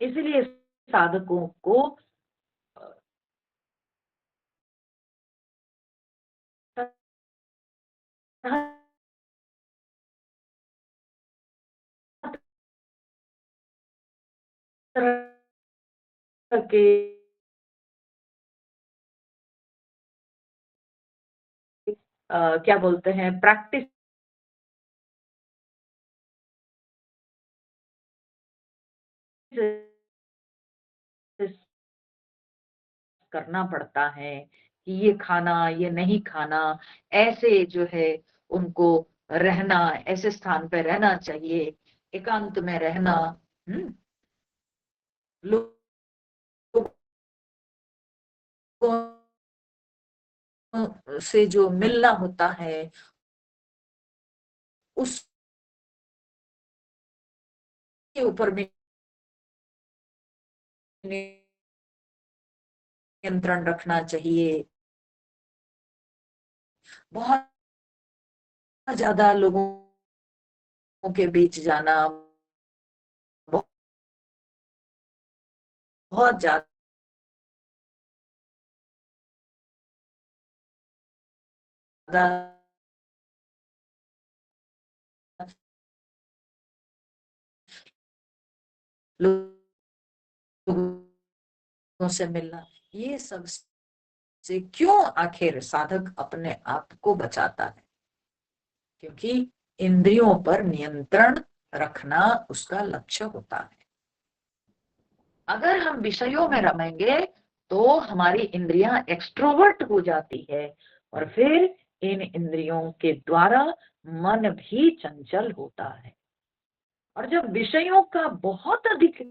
इसलिए साधकों को के क्या बोलते हैं, प्रैक्टिस करना पड़ता है कि ये खाना, ये नहीं खाना, ऐसे जो है उनको रहना, ऐसे स्थान पे रहना चाहिए, एकांत में रहना। लोगों से जो मिलना होता है उसके ऊपर भी नियंत्रण रखना चाहिए। बहुत ज्यादा लोगों के बीच जाना, बहुत ज्यादा लोगों से मिलना, ये सब से क्यों आखिर साधक अपने आप को बचाता है? क्योंकि इंद्रियों पर नियंत्रण रखना उसका लक्ष्य होता है। अगर हम विषयों में रमेंगे तो हमारी इंद्रियां एक्सट्रोवर्ट हो जाती है और फिर इन इंद्रियों के द्वारा मन भी चंचल होता है। और जब विषयों का बहुत अधिक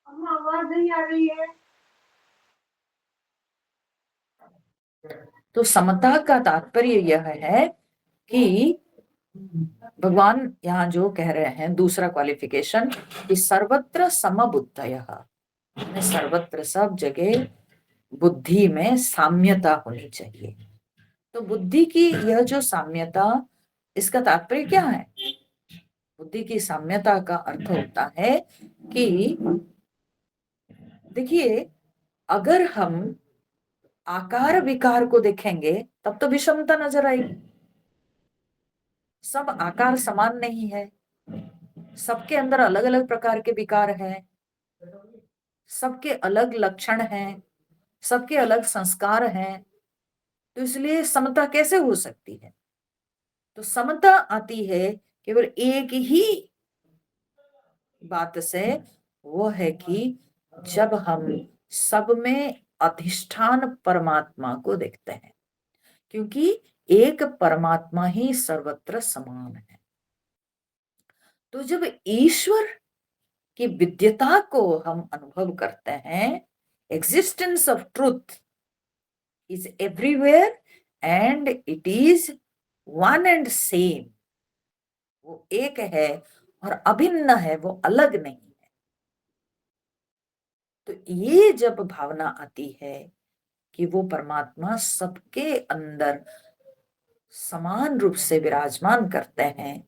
आवाज नहीं आ रही है। तो समता का तात्पर्य यह है कि भगवान यहाँ जो कह रहे हैं, दूसरा क्वालिफिकेशन, कि सर्वत्र समबुद्धयः, सर्वत्र सब जगह बुद्धि में साम्यता होनी चाहिए। तो बुद्धि की यह जो साम्यता, इसका तात्पर्य क्या है? बुद्धि की साम्यता का अर्थ होता है कि देखिए, अगर हम आकार विकार को देखेंगे तब तो विषमता नजर आएगी। सब आकार समान नहीं है, सबके अंदर अलग अलग प्रकार के विकार हैं, सबके अलग लक्षण हैं, सबके अलग संस्कार हैं। तो इसलिए समता कैसे हो सकती है? तो समता आती है केवल एक ही बात से, वो है कि जब हम सब में अधिष्ठान परमात्मा को देखते हैं, क्योंकि एक परमात्मा ही सर्वत्र समान है। तो जब ईश्वर की विद्यता को हम अनुभव करते हैं, existence of truth is everywhere and it is one and same, वो एक है और अभिन्न है, वो अलग नहीं है। तो ये जब भावना आती है कि वो परमात्मा सबके अंदर समान रूप से विराजमान करते हैं,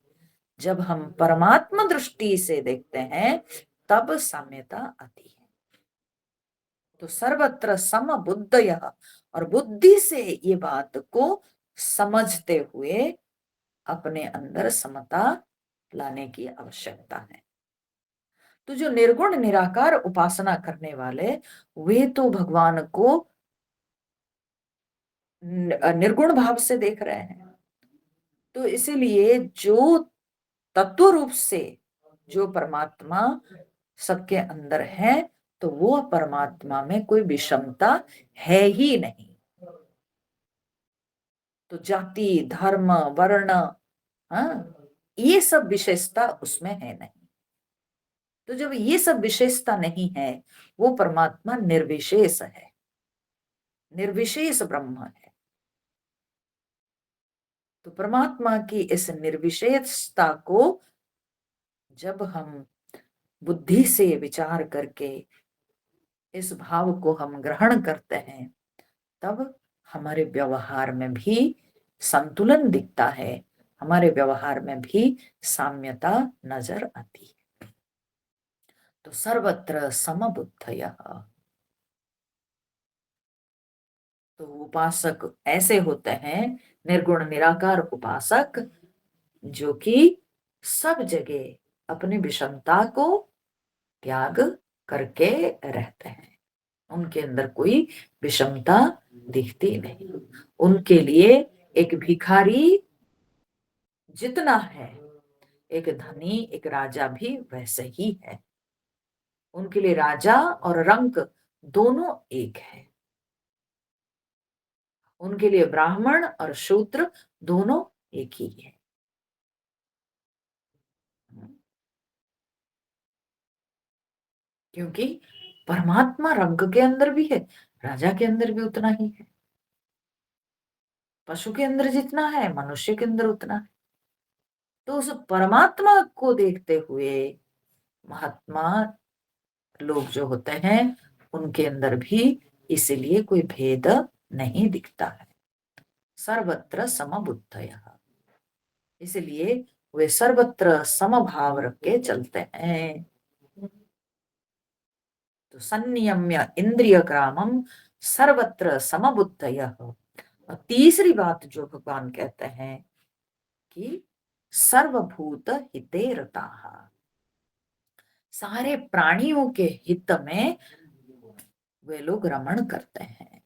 जब हम परमात्मा दृष्टि से देखते हैं, तब साम्यता आती है। तो सर्वत्र सम बुद्धयः, और बुद्धि से ये बात को समझते हुए अपने अंदर समता लाने की आवश्यकता है। तो जो निर्गुण निराकार उपासना करने वाले, वे तो भगवान को निर्गुण भाव से देख रहे हैं। तो इसीलिए जो तत्व रूप से जो परमात्मा सबके अंदर है, तो वो परमात्मा में कोई विषमता है ही नहीं। तो जाति, धर्म, वर्ण, हाँ, ये सब विशेषता उसमें है नहीं। तो जब ये सब विशेषता नहीं है, वो परमात्मा निर्विशेष है, निर्विशेष ब्रह्म है। तो परमात्मा की इस निर्विशेषता को जब हम बुद्धि से विचार करके इस भाव को हम ग्रहण करते हैं, तब हमारे व्यवहार में भी संतुलन दिखता है, हमारे व्यवहार में भी साम्यता नजर आती है। तो सर्वत्र समबुद्धयः, तो उपासक ऐसे होते हैं, निर्गुण निराकार उपासक, जो कि सब जगह अपनी विषमता को त्याग करके रहते हैं। उनके अंदर कोई विषमता दिखती नहीं। उनके लिए एक भिखारी जितना है, एक धनी, एक राजा भी वैसे ही है। उनके लिए राजा और रंक दोनों एक है। उनके लिए ब्राह्मण और शूद्र दोनों एक ही है। क्योंकि परमात्मा रंग के अंदर भी है, राजा के अंदर भी उतना ही है, पशु के अंदर जितना है मनुष्य के अंदर उतना है। तो उस परमात्मा को देखते हुए महात्मा लोग जो होते हैं, उनके अंदर भी इसीलिए कोई भेद नहीं दिखता है। सर्वत्र समबुद्धयः, इसलिए वे सर्वत्र समभाव रख के चलते हैं। तो संयम्य इंद्रिय ग्रामम सर्वत्र समबुद्धयः। और तीसरी बात जो भगवान कहते हैं कि सर्वभूत हिते रताः, सारे प्राणियों के हित में वे लोग रमण करते हैं।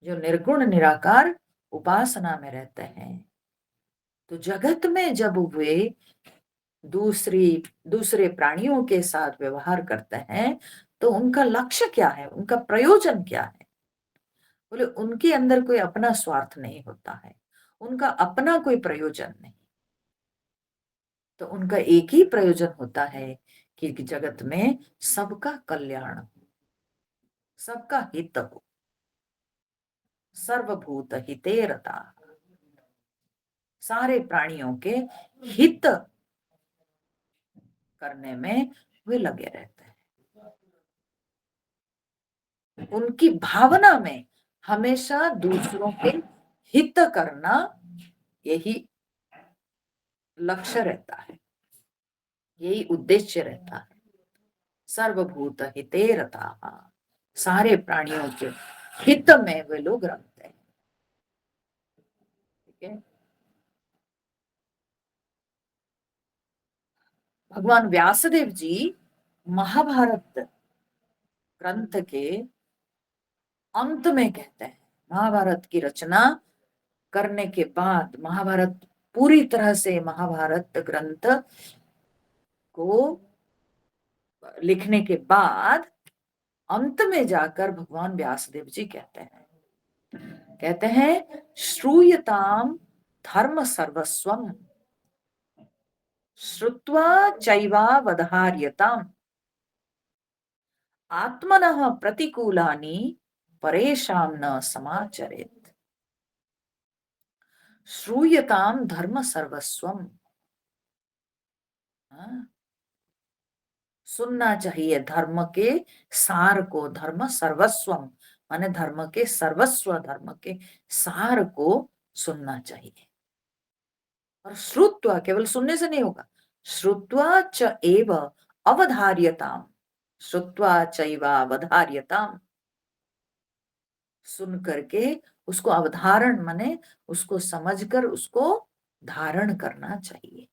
जो निर्गुण निराकार उपासना में रहते हैं, तो जगत में जब वे दूसरे प्राणियों के साथ व्यवहार करते हैं, तो उनका लक्ष्य क्या है, उनका प्रयोजन क्या है? बोले उनके अंदर कोई अपना स्वार्थ नहीं होता है, उनका अपना कोई प्रयोजन नहीं। तो उनका एक ही प्रयोजन होता है कि जगत में सबका कल्याण हो, सबका हित हो। सर्वभूत हिते रता, सारे प्राणियों के हित करने में वे लगे रहते हैं। उनकी भावना में हमेशा दूसरों के हित करना, यही लक्ष्य रहता है, यही उद्देश्य रहता है। सर्वभूत हिते रताः, सारे प्राणियों के हित में वे लोग रखते हैं। ठीक है। भगवान व्यासदेव जी महाभारत ग्रंथ के अंत में कहते हैं, महाभारत की रचना करने के बाद, महाभारत पूरी तरह से, महाभारत ग्रंथ को लिखने के बाद अंत में जाकर भगवान व्यासदेव जी कहते हैं श्रूयताम धर्म सर्वस्वम श्रुत्वा चैवावधार्यताम आत्मनः प्रतिकूलानि परेशां न समाचरेत्। श्रूयताम धर्म सर्वस्वम, सुनना चाहिए धर्म के सार को। धर्म सर्वस्वम माने धर्म के सर्वस्व, धर्म के सार को सुनना चाहिए। और श्रुत्वा केवल सुनने से नहीं होगा, श्रुत्वा च एव अवधार्यताम, श्रुत्वा चैव अवधार्यताम, सुन करके उसको अवधारण माने उसको समझकर उसको धारण करना चाहिए।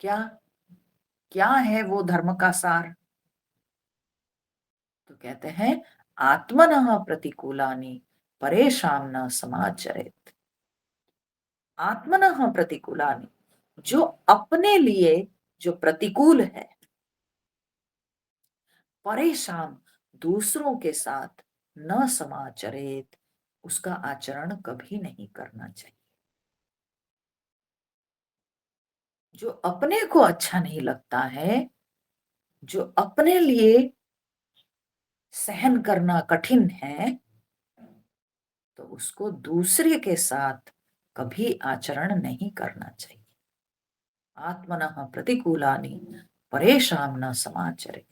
क्या क्या है वो धर्म का सार? तो कहते हैं आत्मनः प्रतिकूलानि परेशां न समाचरेत्। आत्मनः प्रतिकूलानि, जो अपने लिए जो प्रतिकूल है, परेशान दूसरों के साथ न समाचरेत, उसका आचरण कभी नहीं करना चाहिए। जो अपने को अच्छा नहीं लगता है, जो अपने लिए सहन करना कठिन है, तो उसको दूसरे के साथ कभी आचरण नहीं करना चाहिए। आत्मनः प्रतिकूलानि परेशान न समाचरेत।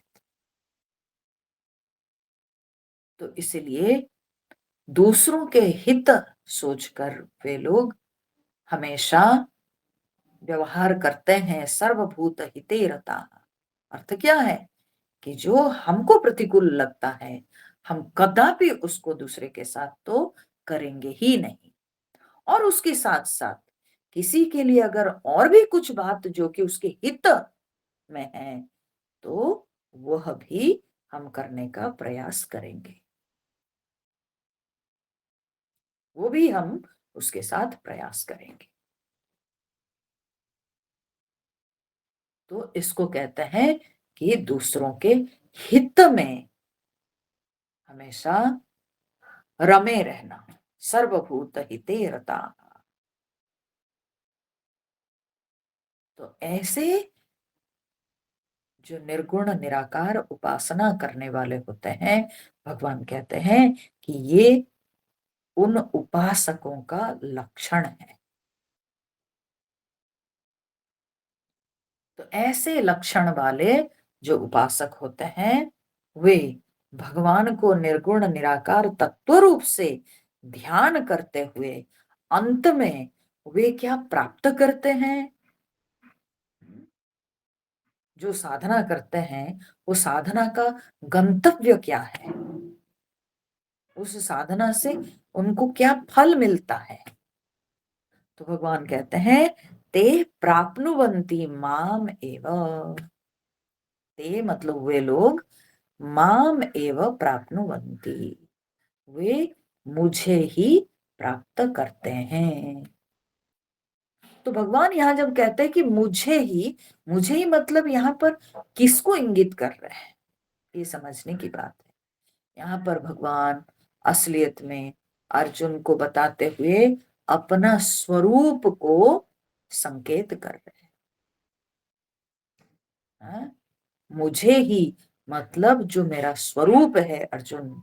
तो इसलिए दूसरों के हित सोचकर वे लोग हमेशा व्यवहार करते हैं। सर्वभूत हिते रता, अर्थ क्या है कि जो हमको प्रतिकूल लगता है, हम कदापि उसको दूसरे के साथ तो करेंगे ही नहीं। और उसके साथ साथ किसी के लिए अगर और भी कुछ बात जो कि उसके हित में है, तो वह भी हम करने का प्रयास करेंगे, वो भी हम उसके साथ प्रयास करेंगे। तो इसको कहते हैं कि दूसरों के हित में हमेशा रमे रहना। सर्वभूत हिते रता। तो ऐसे जो निर्गुण निराकार उपासना करने वाले होते हैं, भगवान कहते हैं कि ये उन उपासकों का लक्षण है। तो ऐसे लक्षण वाले जो उपासक होते हैं, वे भगवान को निर्गुण निराकार तत्व रूप से ध्यान करते हुए अंत में वे क्या प्राप्त करते हैं? जो साधना करते हैं, वो साधना का गंतव्य क्या है? उस साधना से उनको क्या फल मिलता है? तो भगवान कहते हैं ते प्राप्नुवन्ति माम एव। ते मतलब वे लोग, माम एव प्राप्नुवन्ति, वे मुझे ही प्राप्त करते हैं। तो भगवान यहाँ जब कहते हैं कि मुझे ही मतलब यहाँ पर किसको इंगित कर रहे हैं, ये समझने की बात है। यहाँ पर भगवान असलियत में अर्जुन को बताते हुए अपना स्वरूप को संकेत कर रहे हैं। हाँ? मुझे ही मतलब जो मेरा स्वरूप है अर्जुन,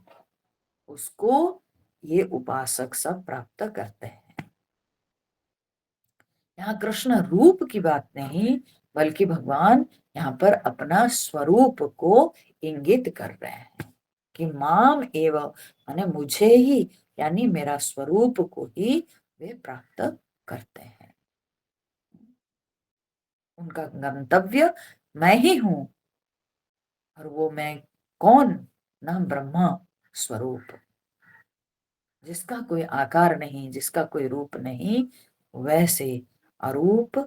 उसको ये उपासक सब प्राप्त करते हैं। यहाँ कृष्ण रूप की बात नहीं, बल्कि भगवान यहाँ पर अपना स्वरूप को इंगित कर रहे हैं कि माम एव माने मुझे ही, यानी मेरा स्वरूप को ही वे प्राप्त करते हैं। उनका गंतव्य मैं ही हूं। और वो मैं कौन? ना ब्रह्मा स्वरूप, जिसका कोई आकार नहीं, जिसका कोई रूप नहीं, वैसे अरूप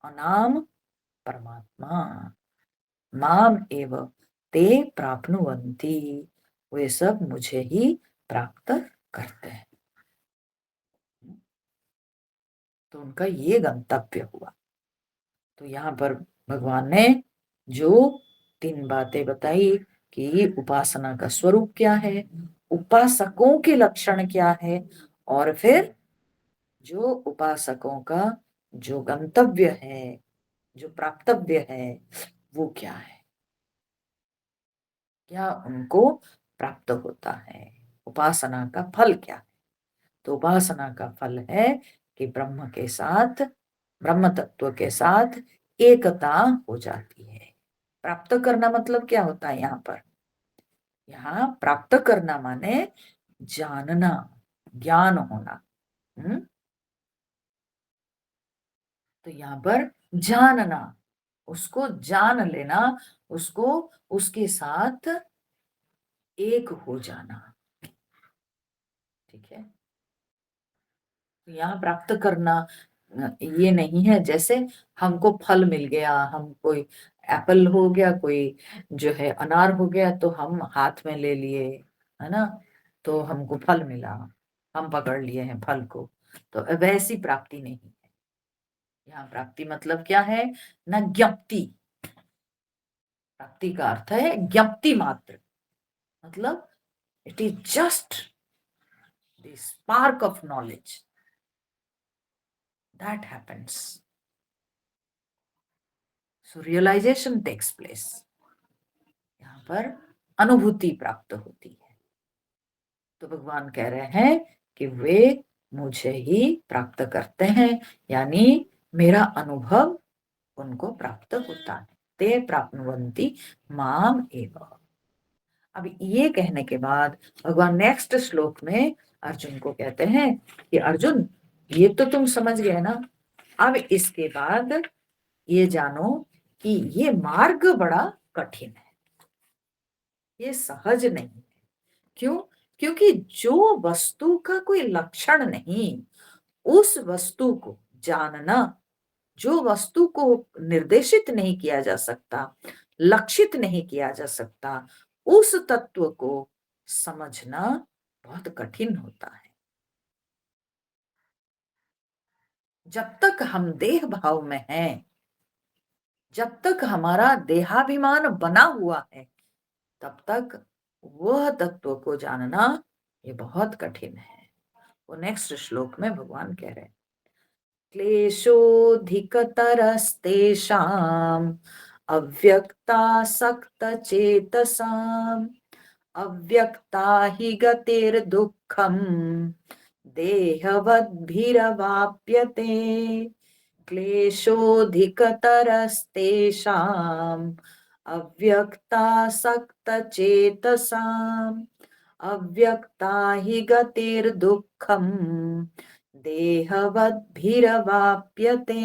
अनाम परमात्मा माम एव ते प्राप्नुवन्ति, वे सब मुझे ही प्राप्त करते हैं। तो उनका ये गंतव्य हुआ। तो यहाँ पर भगवान ने जो 3 बातें बताई कि उपासना का स्वरूप क्या है, उपासकों के लक्षण क्या है, और फिर जो उपासकों का जो गंतव्य है, जो प्राप्तव्य है, वो क्या है, क्या उनको प्राप्त होता है, उपासना का फल क्या है। तो उपासना का फल है कि ब्रह्म के साथ, ब्रह्म तत्व के साथ एकता हो जाती है। प्राप्त करना मतलब क्या होता है यहाँ पर? यहाँ प्राप्त करना माने जानना, ज्ञान होना। तो यहाँ पर जानना, उसको जान लेना, उसको उसके साथ एक हो जाना। ठीक है। तो यहाँ प्राप्त करना ये नहीं है जैसे हमको फल मिल गया, हम कोई एप्पल हो गया, कोई जो है अनार हो गया, तो हम हाथ में ले लिए, है ना, तो हमको फल मिला, हम पकड़ लिए हैं फल को। तो वैसी प्राप्ति नहीं है। यहाँ प्राप्ति मतलब क्या है ना, ज्ञप्ति। प्राप्ति का अर्थ है ज्ञप्ति मात्र, मतलब it is just the spark of knowledge that happens, so realisation takes place. यहाँ पर अनुभूति प्राप्त होती है। तो भगवान कह रहे हैं कि वे मुझे ही प्राप्त करते हैं, यानी मेरा अनुभव उनको प्राप्त होता है। ते प्राप्नुवन्ति माम एव। अब ये कहने के बाद भगवान नेक्स्ट श्लोक में अर्जुन को कहते हैं कि अर्जुन, ये तो तुम समझ गए ना, अब इसके बाद ये जानो कि ये मार्ग बड़ा कठिन है, ये सहज नहीं है। क्यों? क्योंकि जो वस्तु का कोई लक्षण नहीं, उस वस्तु को जानना, जो वस्तु को निर्देशित नहीं किया जा सकता, लक्षित नहीं किया जा सकता, उस तत्व को समझना बहुत कठिन होता है। जब तक हम देह भाव में हैं, जब तक हमारा देहाभिमान बना हुआ है, तब तक वह तत्व को जानना ये बहुत कठिन है। वो नेक्स्ट श्लोक में भगवान कह रहे हैं, क्लेशोऽधिकतरस्तेषाम् अव्यक्तासक्तचेतसाम् अव्यक्ता हि गतिर्दुःखम् देहवद्भिरवाप्यते। क्लेशोऽधिकतरस्तेषाम् अव्यक्तासक्तचेतसाम् अव्यक्ता हि गतिर्दुःखम् देहवद्भिरवाप्यते।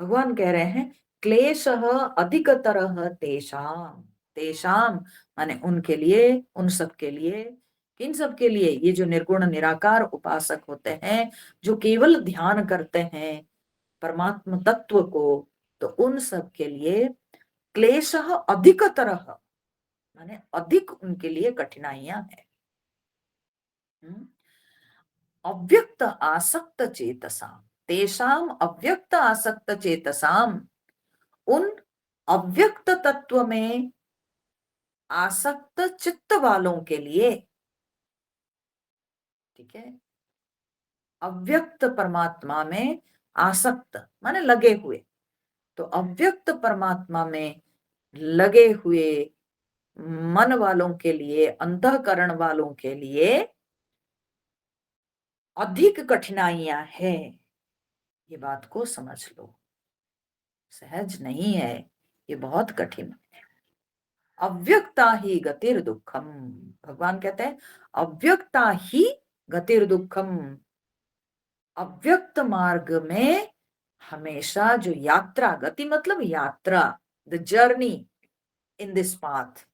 भगवान कह रहे हैं क्लेशः अधिकतरः तेषाम, तेषाम माने उनके लिए, उन सब के लिए। किन सब के लिए? ये जो निर्गुण निराकार उपासक होते हैं, जो केवल ध्यान करते हैं परमात्म तत्व को, तो उन सब के लिए क्लेशः अधिकतरः माने अधिक उनके लिए कठिनाइयां हैं। अव्यक्त आसक्त चेतसाम, तेषाम अव्यक्त आसक्त चेतसाम, उन अव्यक्त तत्व में आसक्त चित्त वालों के लिए। ठीक है, अव्यक्त परमात्मा में आसक्त माने लगे हुए, तो अव्यक्त परमात्मा में लगे हुए मन वालों के लिए, अंतःकरण वालों के लिए अधिक कठिनाइयां हैं। ये बात को समझ लो, सहज नहीं है, ये बहुत कठिन है। अव्यक्ता ही गतिर दुखम, भगवान कहते हैं अव्यक्ता ही गतिर दुखम। अव्यक्त मार्ग में हमेशा जो यात्रा, गति मतलब यात्रा, the journey in this path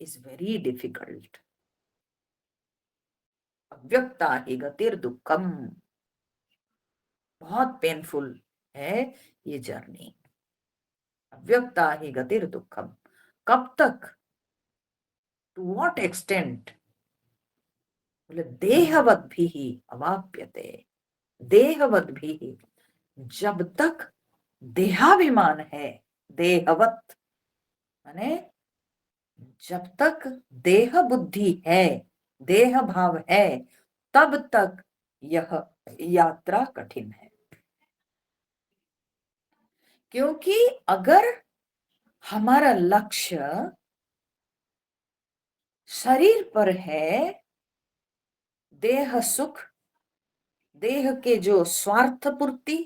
is very difficult. अव्यक्ता ही गतिर दुखम, बहुत पेनफुल, है ये जर्नी। अव्यक्ता ही गतिर दुखम, कब तक, टू व्हाट एक्सटेंट, बोले देहवत भी ही अवाप्यते, देहवत भी ही, जब तक देहाभिमान है, देहवत माने जब तक देह बुद्धि है, देह भाव है, तब तक यह यात्रा कठिन है। क्योंकि अगर हमारा लक्ष्य शरीर पर है, देह सुख, देह के जो स्वार्थ पूर्ति,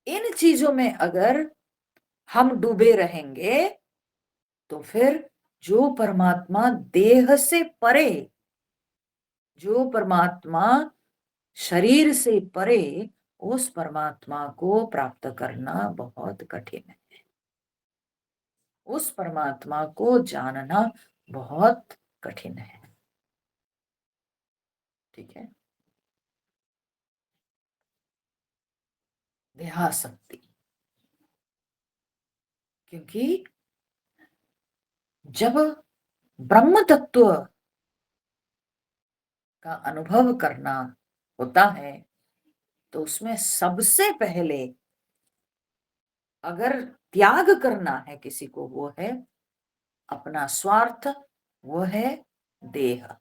इन चीजों में अगर हम डूबे रहेंगे, तो फिर जो परमात्मा देह से परे, जो परमात्मा शरीर से परे, उस परमात्मा को प्राप्त करना बहुत कठिन है। उस परमात्मा को जानना बहुत कठिन है। ठीक है। देहासक्ति, क्योंकि जब ब्रह्म तत्व का अनुभव करना होता है, तो उसमें सबसे पहले अगर त्याग करना है किसी को, वो है अपना स्वार्थ, वो है देह,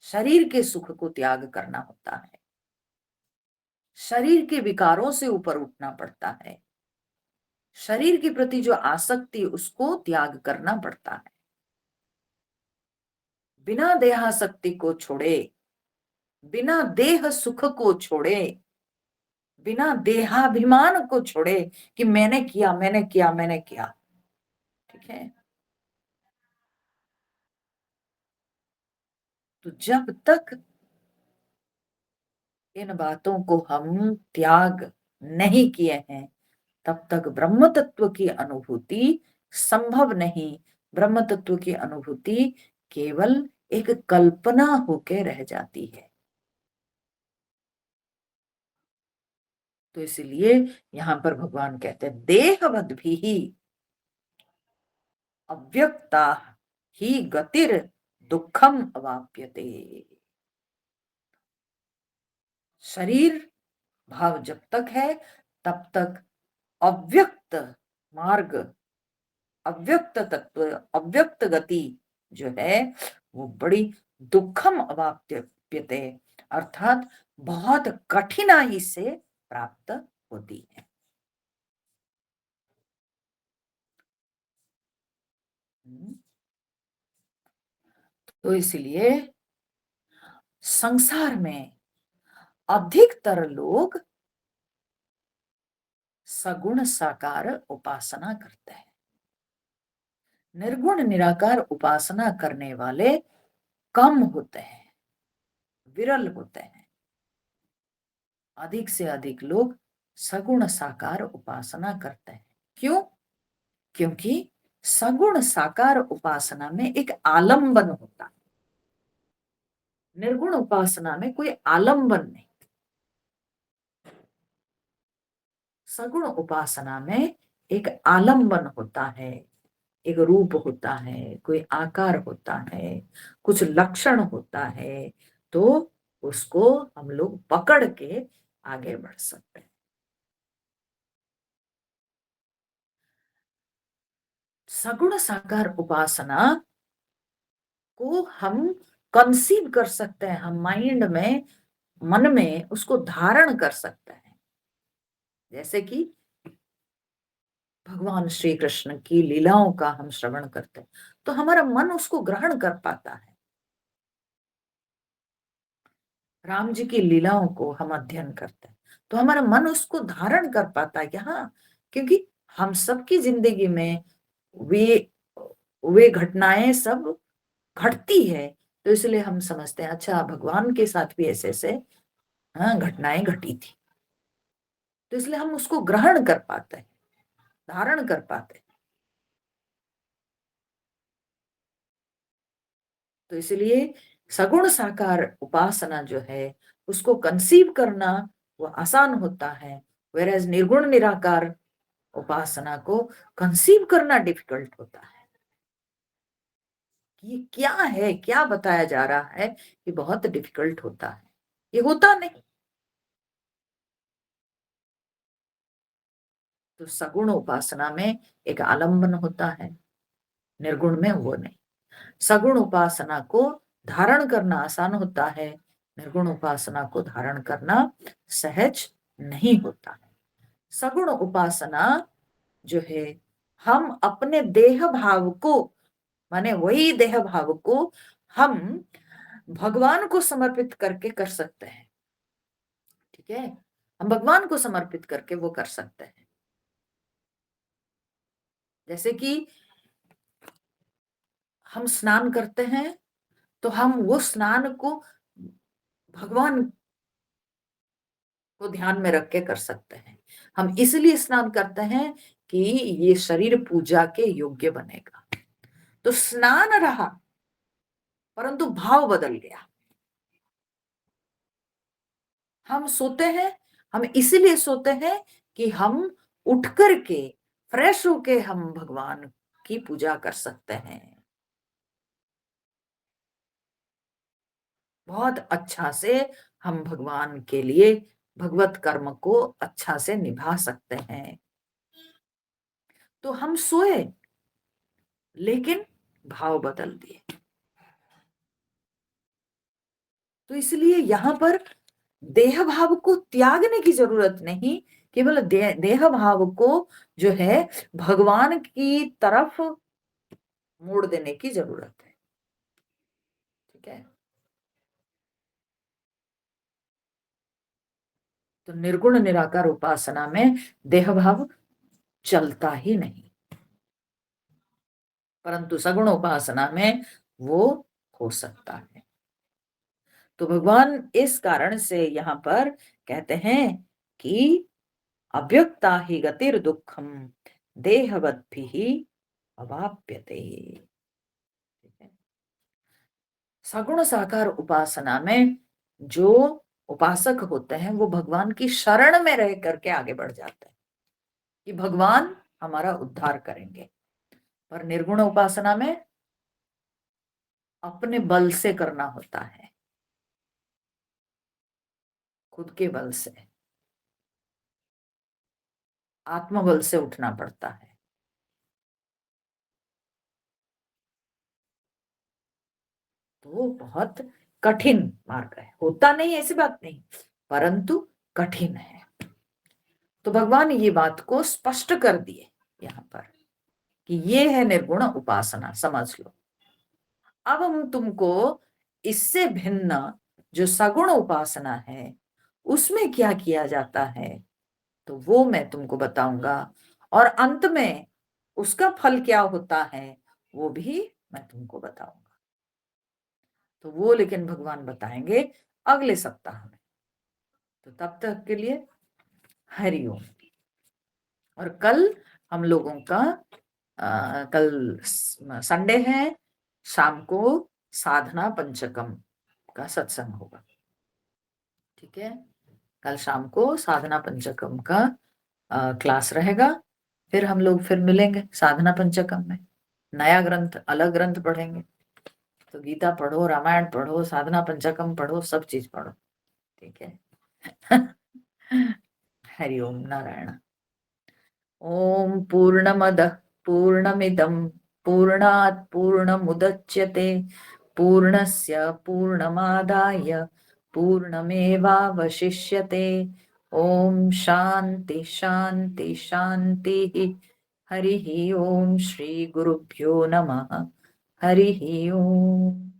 शरीर के सुख को त्याग करना होता है, शरीर के विकारों से ऊपर उठना पड़ता है, शरीर के प्रति जो आसक्ति उसको त्याग करना पड़ता है। बिना देहासक्ति को छोड़े, बिना देह सुख को छोड़े, बिना देहाभिमान को छोड़े कि मैंने किया, मैंने किया, मैंने किया, ठीक है, तो जब तक इन बातों को हम त्याग नहीं किए हैं, तब तक ब्रह्म तत्व की अनुभूति संभव नहीं। ब्रह्म तत्व की अनुभूति केवल एक कल्पना होके रह जाती है। तो इसलिए यहां पर भगवान कहते हैं देहवद भी ही अव्यक्ता ही गतिर दुखम अवाप्यते। शरीर भाव जब तक है, तब तक अव्यक्त मार्ग, अव्यक्त तत्व, अव्यक्त गति जो है, वो बड़ी दुखम अवाप्यते, अर्थात बहुत कठिनाई से प्राप्त होती है। तो इसलिए संसार में अधिकतर लोग सगुण साकार उपासना करते हैं। निर्गुण निराकार उपासना करने वाले कम होते हैं, विरल होते हैं। अधिक से अधिक लोग सगुण साकार उपासना करते हैं। क्यों? क्योंकि सगुण साकार उपासना में एक आलंबन होता है, निर्गुण उपासना में कोई आलंबन नहीं। सगुण उपासना में एक आलंबन होता है, एक रूप होता है, कोई आकार होता है, कुछ लक्षण होता है, तो उसको हम लोग पकड़ के आगे बढ़ सकते हैं। सगुण साकार उपासना को हम कंसीव कर सकते हैं, हम माइंड में, मन में उसको धारण कर सकते हैं। जैसे कि भगवान श्री कृष्ण की लीलाओं का हम श्रवण करते हैं, तो हमारा मन उसको ग्रहण कर पाता है। राम जी की लीलाओं को हम अध्ययन करते हैं, तो हमारा मन उसको धारण कर पाता है कि हाँ, क्योंकि हम सबकी जिंदगी में वे वे घटनाएं सब घटती है, तो इसलिए हम समझते हैं अच्छा भगवान के साथ भी ऐसे ऐसे हाँ घटनाएं घटी थी, तो इसलिए हम उसको ग्रहण कर पाते हैं, धारण कर पाते हैं। तो इसलिए सगुण साकार उपासना जो है, उसको कंसीव करना वो आसान होता है, वेरएज निर्गुण निराकार उपासना को कंसीव करना डिफिकल्ट होता है। ये क्या है, क्या बताया जा रहा है, ये बहुत डिफिकल्ट होता है, ये होता नहीं। तो सगुण उपासना में एक आलंबन होता है, निर्गुण में वो नहीं। सगुण उपासना को धारण करना आसान होता है, निर्गुण उपासना को धारण करना सहज नहीं होता है। सगुण उपासना जो है, हम अपने देह भाव को, माने वही देह भाव को हम भगवान को समर्पित करके कर सकते हैं। ठीक है, हम भगवान को समर्पित करके वो कर सकते हैं। जैसे कि हम स्नान करते हैं, तो हम वो स्नान को भगवान को ध्यान में रख के कर सकते हैं। हम इसलिए स्नान करते हैं कि ये शरीर पूजा के योग्य बनेगा। तो स्नान रहा, परंतु भाव बदल गया। हम सोते हैं, हम इसीलिए सोते हैं कि हम उठ करके फ्रेश होके हम भगवान की पूजा कर सकते हैं, बहुत अच्छा से हम भगवान के लिए भगवत कर्म को अच्छा से निभा सकते हैं। तो हम सोए, लेकिन भाव बदल दिए। तो इसलिए यहां पर देह भाव को त्यागने की जरूरत नहीं, केवल देह भाव को जो है भगवान की तरफ मोड़ देने की जरूरत है। ठीक है, तो निर्गुण निराकार उपासना में देह भाव चलता ही नहीं, परंतु सगुण उपासना में वो हो सकता है। तो भगवान इस कारण से यहाँ पर कहते हैं कि अव्यक्ता ही गतिर दुखम देहवद्भि ही अवाप्यते। सगुण साकार उपासना में जो उपासक होते हैं वो भगवान की शरण में रह करके आगे बढ़ जाते हैं कि भगवान हमारा उद्धार करेंगे। पर निर्गुण उपासना में अपने बल से करना होता है, खुद के बल से, आत्मबल से उठना पड़ता है। तो बहुत कठिन मार्ग है, होता नहीं ऐसी बात नहीं, परंतु कठिन है। तो भगवान ये बात को स्पष्ट कर दिए यहाँ पर कि ये है निर्गुण उपासना, समझ लो। अब हम तुमको इससे भिन्न जो सगुण उपासना है उसमें क्या किया जाता है तो वो मैं तुमको बताऊंगा, और अंत में उसका फल क्या होता है वो भी मैं तुमको बताऊंगा। तो वो लेकिन भगवान बताएंगे अगले सप्ताह में। तो तब तक के लिए हरिओम। और कल हम लोगों का कल संडे है, शाम को साधना पंचकम का सत्संग होगा। ठीक है, कल शाम को साधना पंचकम का क्लास रहेगा। फिर हम लोग फिर मिलेंगे साधना पंचकम में, नया ग्रंथ, अलग ग्रंथ पढ़ेंगे। तो गीता पढ़ो, रामायण पढ़ो, साधना पंचकम पढ़ो, सब चीज पढ़ो। ठीक है। हरिओम नारायण। ओम पूर्णमदः पूर्णमिदं पूर्णात् पूर्णमुदच्यते पूर्णस्य पूर्णमादाय पूर्णमेवावशिष्यते। ओम शांति शांति शांति। हरि ओम। श्री गुरुभ्यो नमः। हरि ओम।